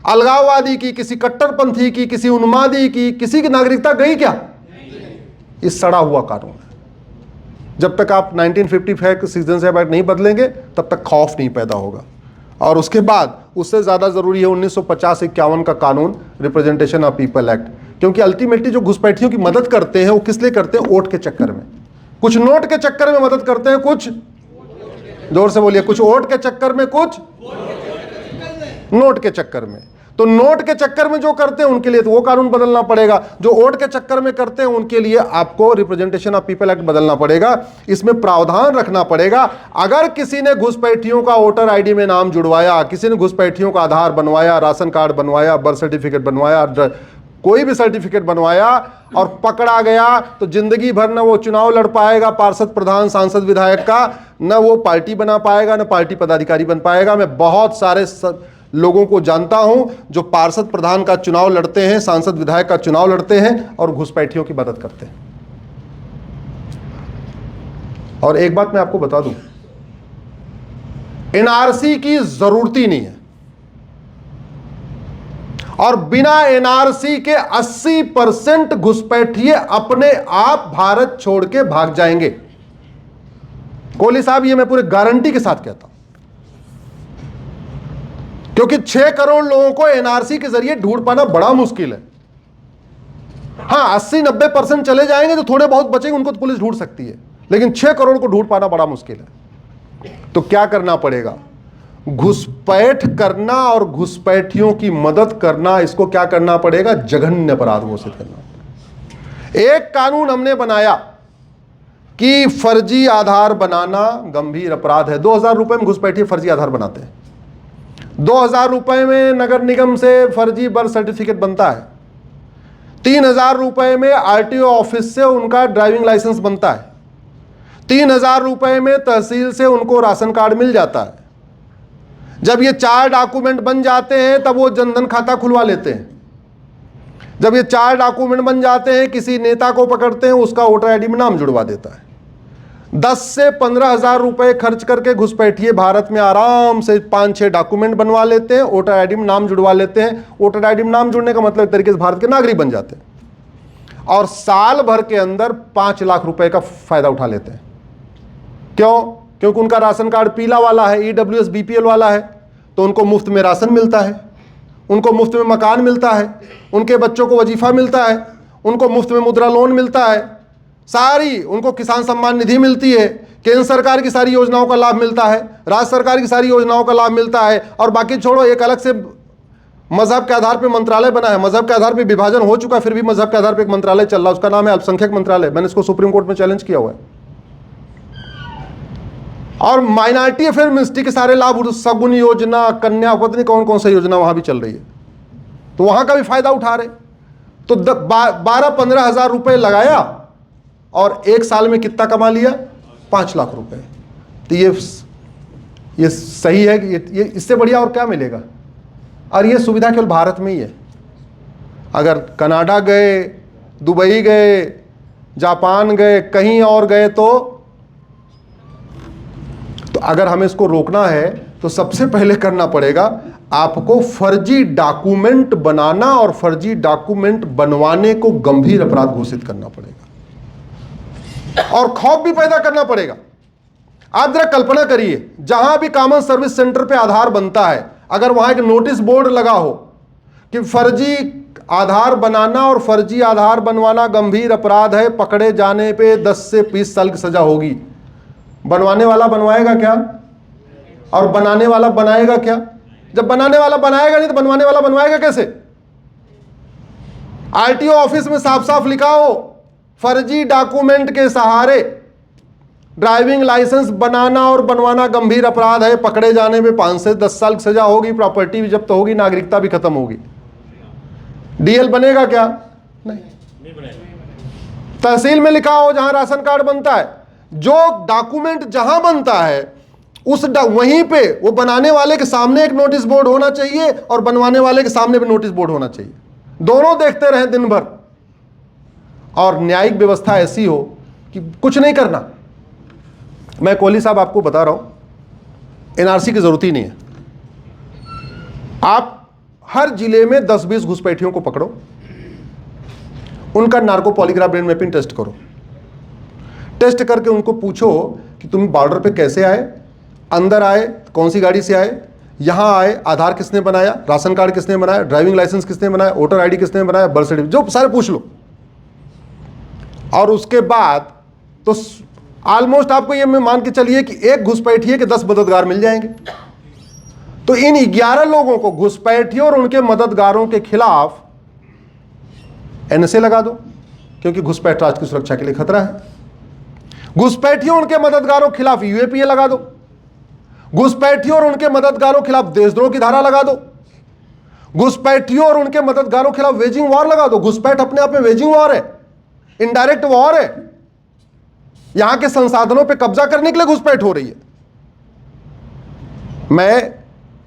अलगाववादी की, किसी कट्टरपंथी की, किसी उन्मादी की, किसी की नागरिकता गई क्या? ये सड़ा हुआ कानून है। जब तक आप 1955 के सिटीजनशिप एक्ट नहीं बदलेंगे तब तक खौफ नहीं पैदा होगा। और उसके बाद उससे ज़्यादा ज़रूरी है 1950-51 का कानून, रिप्रेजेंटेशन ऑफ पीपल एक्ट। क्योंकि अल्टीमेटली जो घुसपैठियों की मदद करते हैं वो किस लिए करते हैं? वोट के चक्कर में। कुछ नोट के चक्कर में मदद करते हैं, कुछ जोर से बोलिए, कुछ वोट के चक्कर में, कुछ नोट के चक्कर में। तो नोट के चक्कर में जो करते हैं उनके लिए तो वो कानून बदलना पड़ेगा। जो वोट के चक्कर में करते हैं उनके लिए आपको रिप्रेजेंटेशन ऑफ पीपल एक्ट बदलना पड़ेगा। इसमें प्रावधान रखना पड़ेगा, अगर किसी ने घुसपैठियों का वोटर ID में नाम जुड़वाया, किसी ने घुसपैठियों का आधार बनवाया, राशन कार्ड बनवाया, बर्थ सर्टिफिकेट बनवाया, कोई भी सर्टिफिकेट बनवाया और पकड़ा गया, तो जिंदगी भर न वो चुनाव लड़ पाएगा पार्षद, प्रधान, सांसद, विधायक का, न वो पार्टी बना पाएगा, न पार्टी पदाधिकारी बन पाएगा। मैं बहुत सारे लोगों को जानता हूं जो पार्षद, प्रधान का चुनाव लड़ते हैं, सांसद, विधायक का चुनाव लड़ते हैं और घुसपैठियों की मदद करते हैं। और एक बात मैं आपको बता दूं, NRC की जरूरत ही नहीं है, और बिना NRC के 80% घुसपैठिए अपने आप भारत छोड़ के भाग जाएंगे। कोहली साहब, ये मैं पूरे गारंटी के साथ कहता हूं, क्योंकि 6 करोड़ लोगों को NRC के जरिए ढूंढ पाना बड़ा मुश्किल है। हाँ, 80-90% चले जाएंगे, जो थोड़े बहुत बचेंगे उनको तो पुलिस ढूंढ सकती है, लेकिन 6 करोड़ को ढूंढ पाना बड़ा मुश्किल है। तो क्या करना पड़ेगा? घुसपैठ करना और घुसपैठियों की मदद करना, इसको क्या करना पड़ेगा? जघन्य अपराध घोषित करना। एक कानून हमने बनाया कि फर्जी आधार बनाना गंभीर अपराध है। 2000 रुपए में घुसपैठिए फर्जी आधार बनाते हैं। 2000 रुपए में नगर निगम से फर्जी बर्थ सर्टिफिकेट बनता है। 3000 रुपए में RTO ऑफिस से उनका ड्राइविंग लाइसेंस बनता है। 3000 रुपए में तहसील से उनको राशन कार्ड मिल जाता है। जब ये 4 डॉक्यूमेंट बन जाते हैं तब वो जनधन खाता खुलवा लेते हैं। जब ये 4 डॉक्यूमेंट बन जाते हैं, किसी नेता को पकड़ते हैं, उसका वोटर ID में नाम जुड़वा देता है। 10 से 15,000 रुपए खर्च करके घुसपैठिए भारत में आराम से 5-6 डॉक्यूमेंट बनवा लेते हैं, वोटर ID में नाम जुड़वा लेते हैं। वोटर ID में नाम जुड़ने का मतलब एक तरीके से भारत के नागरिक बन जाते हैं और साल भर के अंदर 5 लाख रुपए का फायदा उठा लेते हैं। क्यों? क्योंकि उनका राशन कार्ड पीला वाला है, EWS BPL वाला है, तो उनको मुफ्त में राशन मिलता है, उनको मुफ्त में मकान मिलता है, उनके बच्चों को वजीफा मिलता है, उनको मुफ्त में मुद्रा लोन मिलता है, सारी उनको किसान सम्मान निधि मिलती है, केंद्र सरकार की सारी योजनाओं का लाभ मिलता है, राज्य सरकार की सारी योजनाओं का लाभ मिलता है। और बाकी छोड़ो, एक अलग से मजहब के आधार पर मंत्रालय बना है, मजहब के आधार पर विभाजन हो चुका है, फिर भी मजहब के आधार पर एक मंत्रालय चल रहा है, उसका नाम है अल्पसंख्यक मंत्रालय। मैंने इसको सुप्रीम कोर्ट में चैलेंज किया हुआ है। और माइनॉरिटी अफेयर मिनिस्ट्री के सारे लाभ, सगुन योजना, कन्या, पता नहीं कौन कौन सा योजना वहां भी चल रही है, तो वहां का भी फायदा उठा रहे। तो 12-15 हजार रुपए लगाया और एक साल में कितना कमा लिया? 5 लाख रुपए। तो ये सही है कि ये इससे बढ़िया और क्या मिलेगा? और ये सुविधा केवल भारत में ही है। अगर कनाडा गए, दुबई गए, जापान गए, कहीं और गए तो अगर हमें इसको रोकना है तो सबसे पहले करना पड़ेगा आपको फर्जी डॉक्यूमेंट बनाना और फर्जी डॉक्यूमेंट बनवाने को गंभीर अपराध घोषित करना पड़ेगा और खौफ भी पैदा करना पड़ेगा। आप जरा कल्पना करिए, जहां भी कॉमन सर्विस सेंटर पे आधार बनता है, अगर वहां एक नोटिस बोर्ड लगा हो कि फर्जी आधार बनाना और फर्जी आधार बनवाना गंभीर अपराध है, पकड़े जाने पे 10 से 20 साल की सजा होगी। बनवाने वाला बनवाएगा क्या और बनाने वाला बनाएगा क्या? जब बनाने वाला बनाएगा नहीं तो बनवाने वाला बनवाएगा कैसे? आरटीओ ऑफिस में साफ साफ लिखा हो, फर्जी डॉक्यूमेंट के सहारे ड्राइविंग लाइसेंस बनाना और बनवाना गंभीर अपराध है, पकड़े जाने में 5 से 10 साल की सजा होगी, प्रॉपर्टी भी जब्त होगी, नागरिकता भी खत्म होगी। डीएल बनेगा क्या? नहीं बनेगा। तहसील में लिखा हो जहां राशन कार्ड बनता है, जो डॉक्यूमेंट जहां बनता है उस वहीं पे वो बनाने वाले के सामने एक नोटिस बोर्ड होना चाहिए और बनवाने वाले के सामने भी नोटिस बोर्ड होना चाहिए। दोनों देखते रहे दिन भर और न्यायिक व्यवस्था ऐसी हो कि कुछ नहीं करना। मैं कोहली साहब आपको बता रहा हूं, एनआरसी की जरूरत ही नहीं है। आप हर जिले में 10-20 घुसपैठियों को पकड़ो, उनका narco polygraph brain mapping test करो। टेस्ट करके उनको पूछो कि तुम बॉर्डर पे कैसे आए, अंदर आए कौन सी गाड़ी से आए, यहां आए आधार किसने बनाया, राशन कार्ड किसने बनाया, ड्राइविंग लाइसेंस किसने बनाया, वोटर आईडी किसने बनाया, बर्थ सर्टिफिकेट, जो सारे पूछ लो। और उसके बाद तो ऑलमोस्ट आपको ये मान के चलिए कि एक घुसपैठिए के 10 मददगार मिल जाएंगे। तो इन 11 लोगों को, घुसपैठियों और उनके मददगारों के खिलाफ एनएसए लगा दो, क्योंकि घुसपैठ राष्ट्र की सुरक्षा के लिए खतरा है। घुसपैठियों उनके मददगारों के खिलाफ यूएपीए लगा दो, घुसपैठियों और उनके मददगारों के खिलाफ देशद्रोह की धारा लगा दो, घुसपैठियों और उनके मददगारों के खिलाफ वेजिंग वॉर लगा दो। घुसपैठ अपने आप में वेजिंग वॉर है, इनडायरेक्ट वॉर है, यहां के संसाधनों पे कब्जा करने के लिए घुसपैठ हो रही है। मैं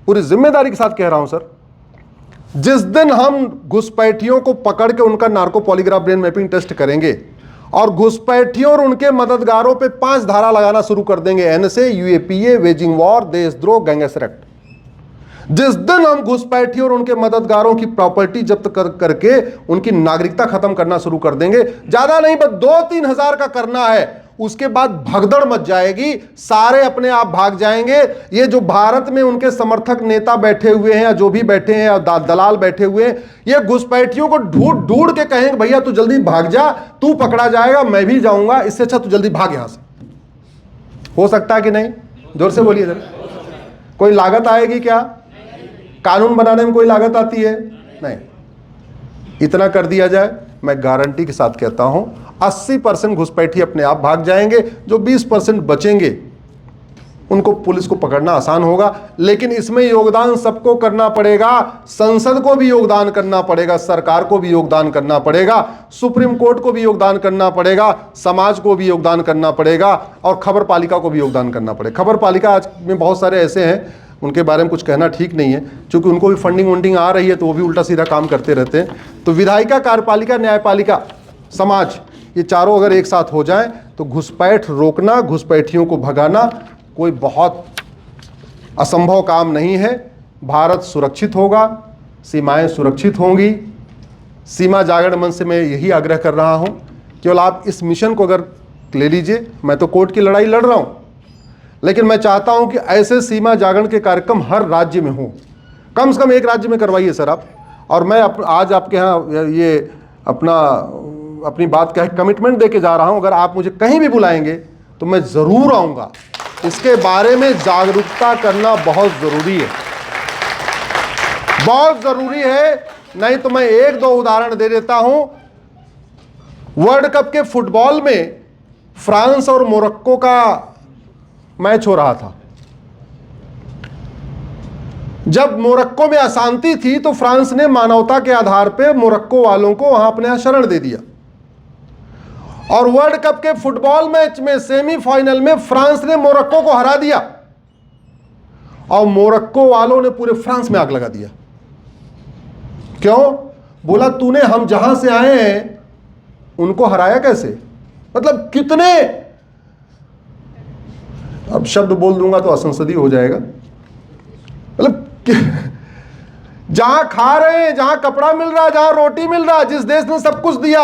पूरी जिम्मेदारी के साथ कह रहा हूं सर, जिस दिन हम घुसपैठियों को पकड़ के उनका narco polygraph brain mapping test करेंगे और घुसपैठियों और उनके मददगारों पे 5 धारा लगाना शुरू कर देंगे, एनएसए, यूएपीए, वेजिंग वॉर, देशद्रोह, गैंगस्टर एक्ट। जिस दिन हम घुसपैठियों और उनके मददगारों की प्रॉपर्टी जब्त करके उनकी नागरिकता खत्म करना शुरू कर देंगे, ज्यादा नहीं बस 2-3 हजार का करना है, उसके बाद भगदड़ मच जाएगी, सारे अपने आप भाग जाएंगे। ये जो भारत में उनके समर्थक नेता बैठे हुए हैं या जो भी बैठे हैं या दलाल बैठे हुए हैं, ये घुसपैठियों को ढूंढ ढूंढ के कहेंगे भैया तू जल्दी भाग जा, तू पकड़ा जाएगा, मैं भी जाऊंगा, इससे अच्छा तू जल्दी भाग यहां से। हो सकता है कि नहीं? जोर से बोलिए जरा। कोई लागत आएगी क्या? कानून बनाने में कोई लागत आती है? नहीं। इतना कर दिया जाए, मैं गारंटी के साथ कहता हूं 80% घुसपैठी अपने आप भाग जाएंगे। जो 20% बचेंगे उनको पुलिस को पकड़ना आसान होगा। लेकिन इसमें योगदान सबको करना पड़ेगा, संसद को भी योगदान करना पड़ेगा, सरकार को भी योगदान करना पड़ेगा, सुप्रीम कोर्ट को भी योगदान करना पड़ेगा, समाज को भी योगदान करना पड़ेगा और खबर पालिका को भी योगदान करना पड़ेगा। खबर पालिका आज में बहुत सारे ऐसे हैं, उनके बारे में कुछ कहना ठीक नहीं है, क्योंकि उनको भी फंडिंग वंडिंग आ रही है तो वो भी उल्टा सीधा काम करते रहते हैं। तो विधायिका, कार्यपालिका, न्यायपालिका, समाज, ये चारों अगर एक साथ हो जाएं तो घुसपैठ रोकना, घुसपैठियों को भगाना कोई बहुत असंभव काम नहीं है। भारत सुरक्षित होगा, सीमाएं सुरक्षित होंगी। सीमा जागरण मंच से मैं यही आग्रह कर रहा हूं, केवल आप इस मिशन को अगर ले लीजिए। मैं तो कोर्ट की लड़ाई लड़ रहा हूं, लेकिन मैं चाहता हूं कि ऐसे सीमा जागरण के कार्यक्रम हर राज्य में हो, कम से कम एक राज्य में करवाइए सर आप। और मैं आज आपके यहाँ ये अपनी बात का कमिटमेंट दे के जा रहा हूं, अगर आप मुझे कहीं भी बुलाएंगे तो मैं ज़रूर आऊँगा। इसके बारे में जागरूकता करना बहुत ज़रूरी है। बहुत जरूरी है, नहीं तो मैं एक दो उदाहरण दे देता हूं। वर्ल्ड कप के फुटबॉल में फ्रांस और मोरक्को का मैच हो रहा था। जब मोरक्को में अशांति थी तो फ्रांस ने मानवता के आधार पर मोरक्को वालों को वहां अपने यहां शरण दे दिया, और वर्ल्ड कप के फुटबॉल मैच में सेमीफाइनल में फ्रांस ने मोरक्को को हरा दिया, और मोरक्को वालों ने पूरे फ्रांस में आग लगा दिया। क्यों? बोला तूने हम जहां से आए हैं उनको हराया कैसे? मतलब कितने, अब शब्द बोल दूंगा तो असंसदीय हो जाएगा, मतलब जहां खा रहे हैं, जहां कपड़ा मिल रहा, जहां रोटी मिल रहा, जिस देश ने सब कुछ दिया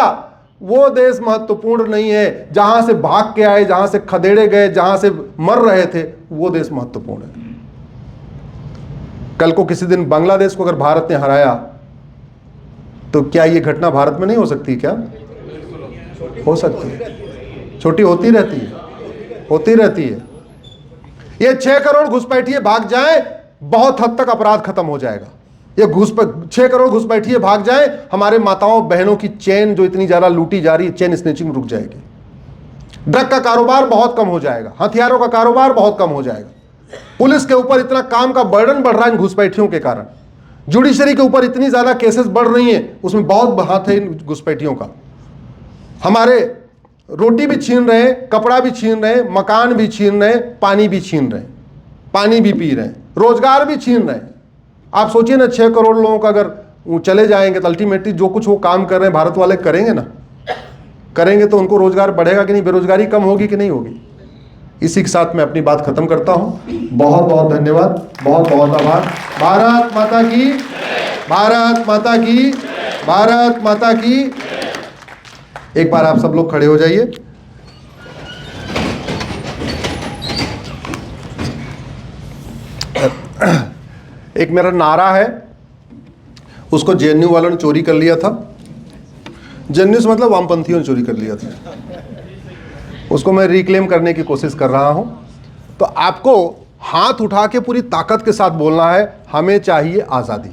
वो देश महत्वपूर्ण नहीं है। जहां से भाग के आए, जहां से खदेड़े गए, जहां से मर रहे थे, वो देश महत्वपूर्ण है। कल को किसी दिन बांग्लादेश को अगर भारत ने हराया तो क्या ये घटना भारत में नहीं हो सकती? क्या हो सकती है? छोटी होती रहती है, होती रहती है। ये 6 करोड़ घुसपैठिए भाग जाए, बहुत हद तक अपराध खत्म हो जाएगा। ये 6 करोड़ घुसपैठिए भाग जाए, हमारे माताओं बहनों की चेन जो इतनी ज्यादा लूटी जा रही है, चेन स्नेचिंग रुक जाएगी। ड्रग का कारोबार बहुत कम हो जाएगा, हथियारों का कारोबार बहुत कम हो जाएगा। पुलिस के ऊपर इतना काम का बर्डन बढ़ रहा है इन घुसपैठियों के कारण। जुडिशरी के ऊपर इतनी ज्यादा केसेस बढ़ रही हैं, उसमें बहुत हाथ है इन घुसपैठियों का। हमारे रोटी भी छीन रहे हैं, कपड़ा भी छीन रहे हैं, मकान भी छीन रहे हैं, पानी भी छीन रहे हैं, पानी भी पी रहे हैं, रोजगार भी छीन रहे हैं। आप सोचिए ना, 6 करोड़ लोगों का अगर वो चले जाएंगे तो अल्टीमेटली जो कुछ वो काम कर रहे हैं भारत वाले करेंगे ना, करेंगे तो उनको रोजगार बढ़ेगा कि नहीं, बेरोजगारी कम होगी कि नहीं होगी। इसी के साथ मैं अपनी बात खत्म करता हूं। बहुत बहुत धन्यवाद, बहुत बहुत आभार। भारत माता की, भारत माता की, भारत माता की। एक बार आप सब लोग खड़े हो जाइए। एक मेरा नारा है, उसको जेएनयू वालों ने चोरी कर लिया था। जेएनयू से मतलब वामपंथियों ने चोरी कर लिया था, उसको मैं रिक्लेम करने की कोशिश कर रहा हूं। तो आपको हाथ उठा के पूरी ताकत के साथ बोलना है, हमें चाहिए आजादी।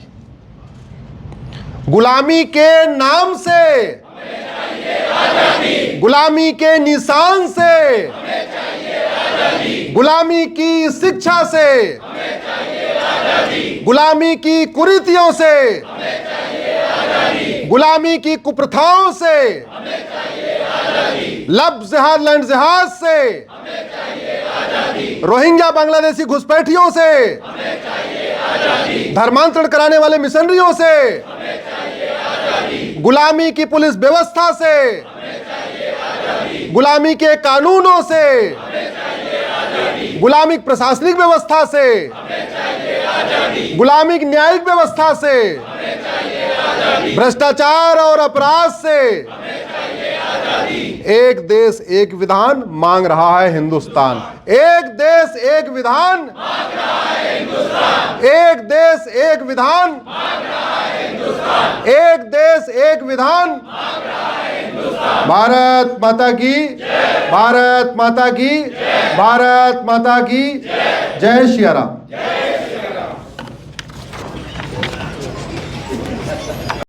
गुलामी के नाम से, हमें चाहिए आजादी। गुलामी के निशान से, हमें चाहिए आजादी। गुलामी की शिक्षा से, हमें चाहिए आजादी। गुलामी की कुरीतियों से, हमें चाहिए आजादी। गुलामी की कुप्रथाओं से, हमें चाहिए आजादी। लब जिहाद लैंड जिहाद से, हमें चाहिए आजादी। रोहिंग्या बांग्लादेशी घुसपैठियों से, हमें चाहिए आजादी। धर्मांतरण कराने वाले मिशनरियों से, हमें चाहिए आजादी। गुलामी की पुलिस व्यवस्था से, हमें चाहिए आजादी। गुलामी के कानूनों से, हमें चाहिए आजादी। गुलामी प्रशासनिक व्यवस्था से, हमें चाहिए आजादी। गुलामी न्यायिक व्यवस्था से, हमें चाहिए आजादी। भ्रष्टाचार और अपराध से, हमें चाहिए आजादी। एक देश एक विधान मांग रहा है हिंदुस्तान। एक देश एक विधान मांग रहा है हिंदुस्तान। एक देश एक विधान मांग रहा है हिंदुस्तान। एक देश एक विधान मांग रहा है हिंदुस्तान। भारत माता की, भारत माता की, भारत माता की। जय श्री राम।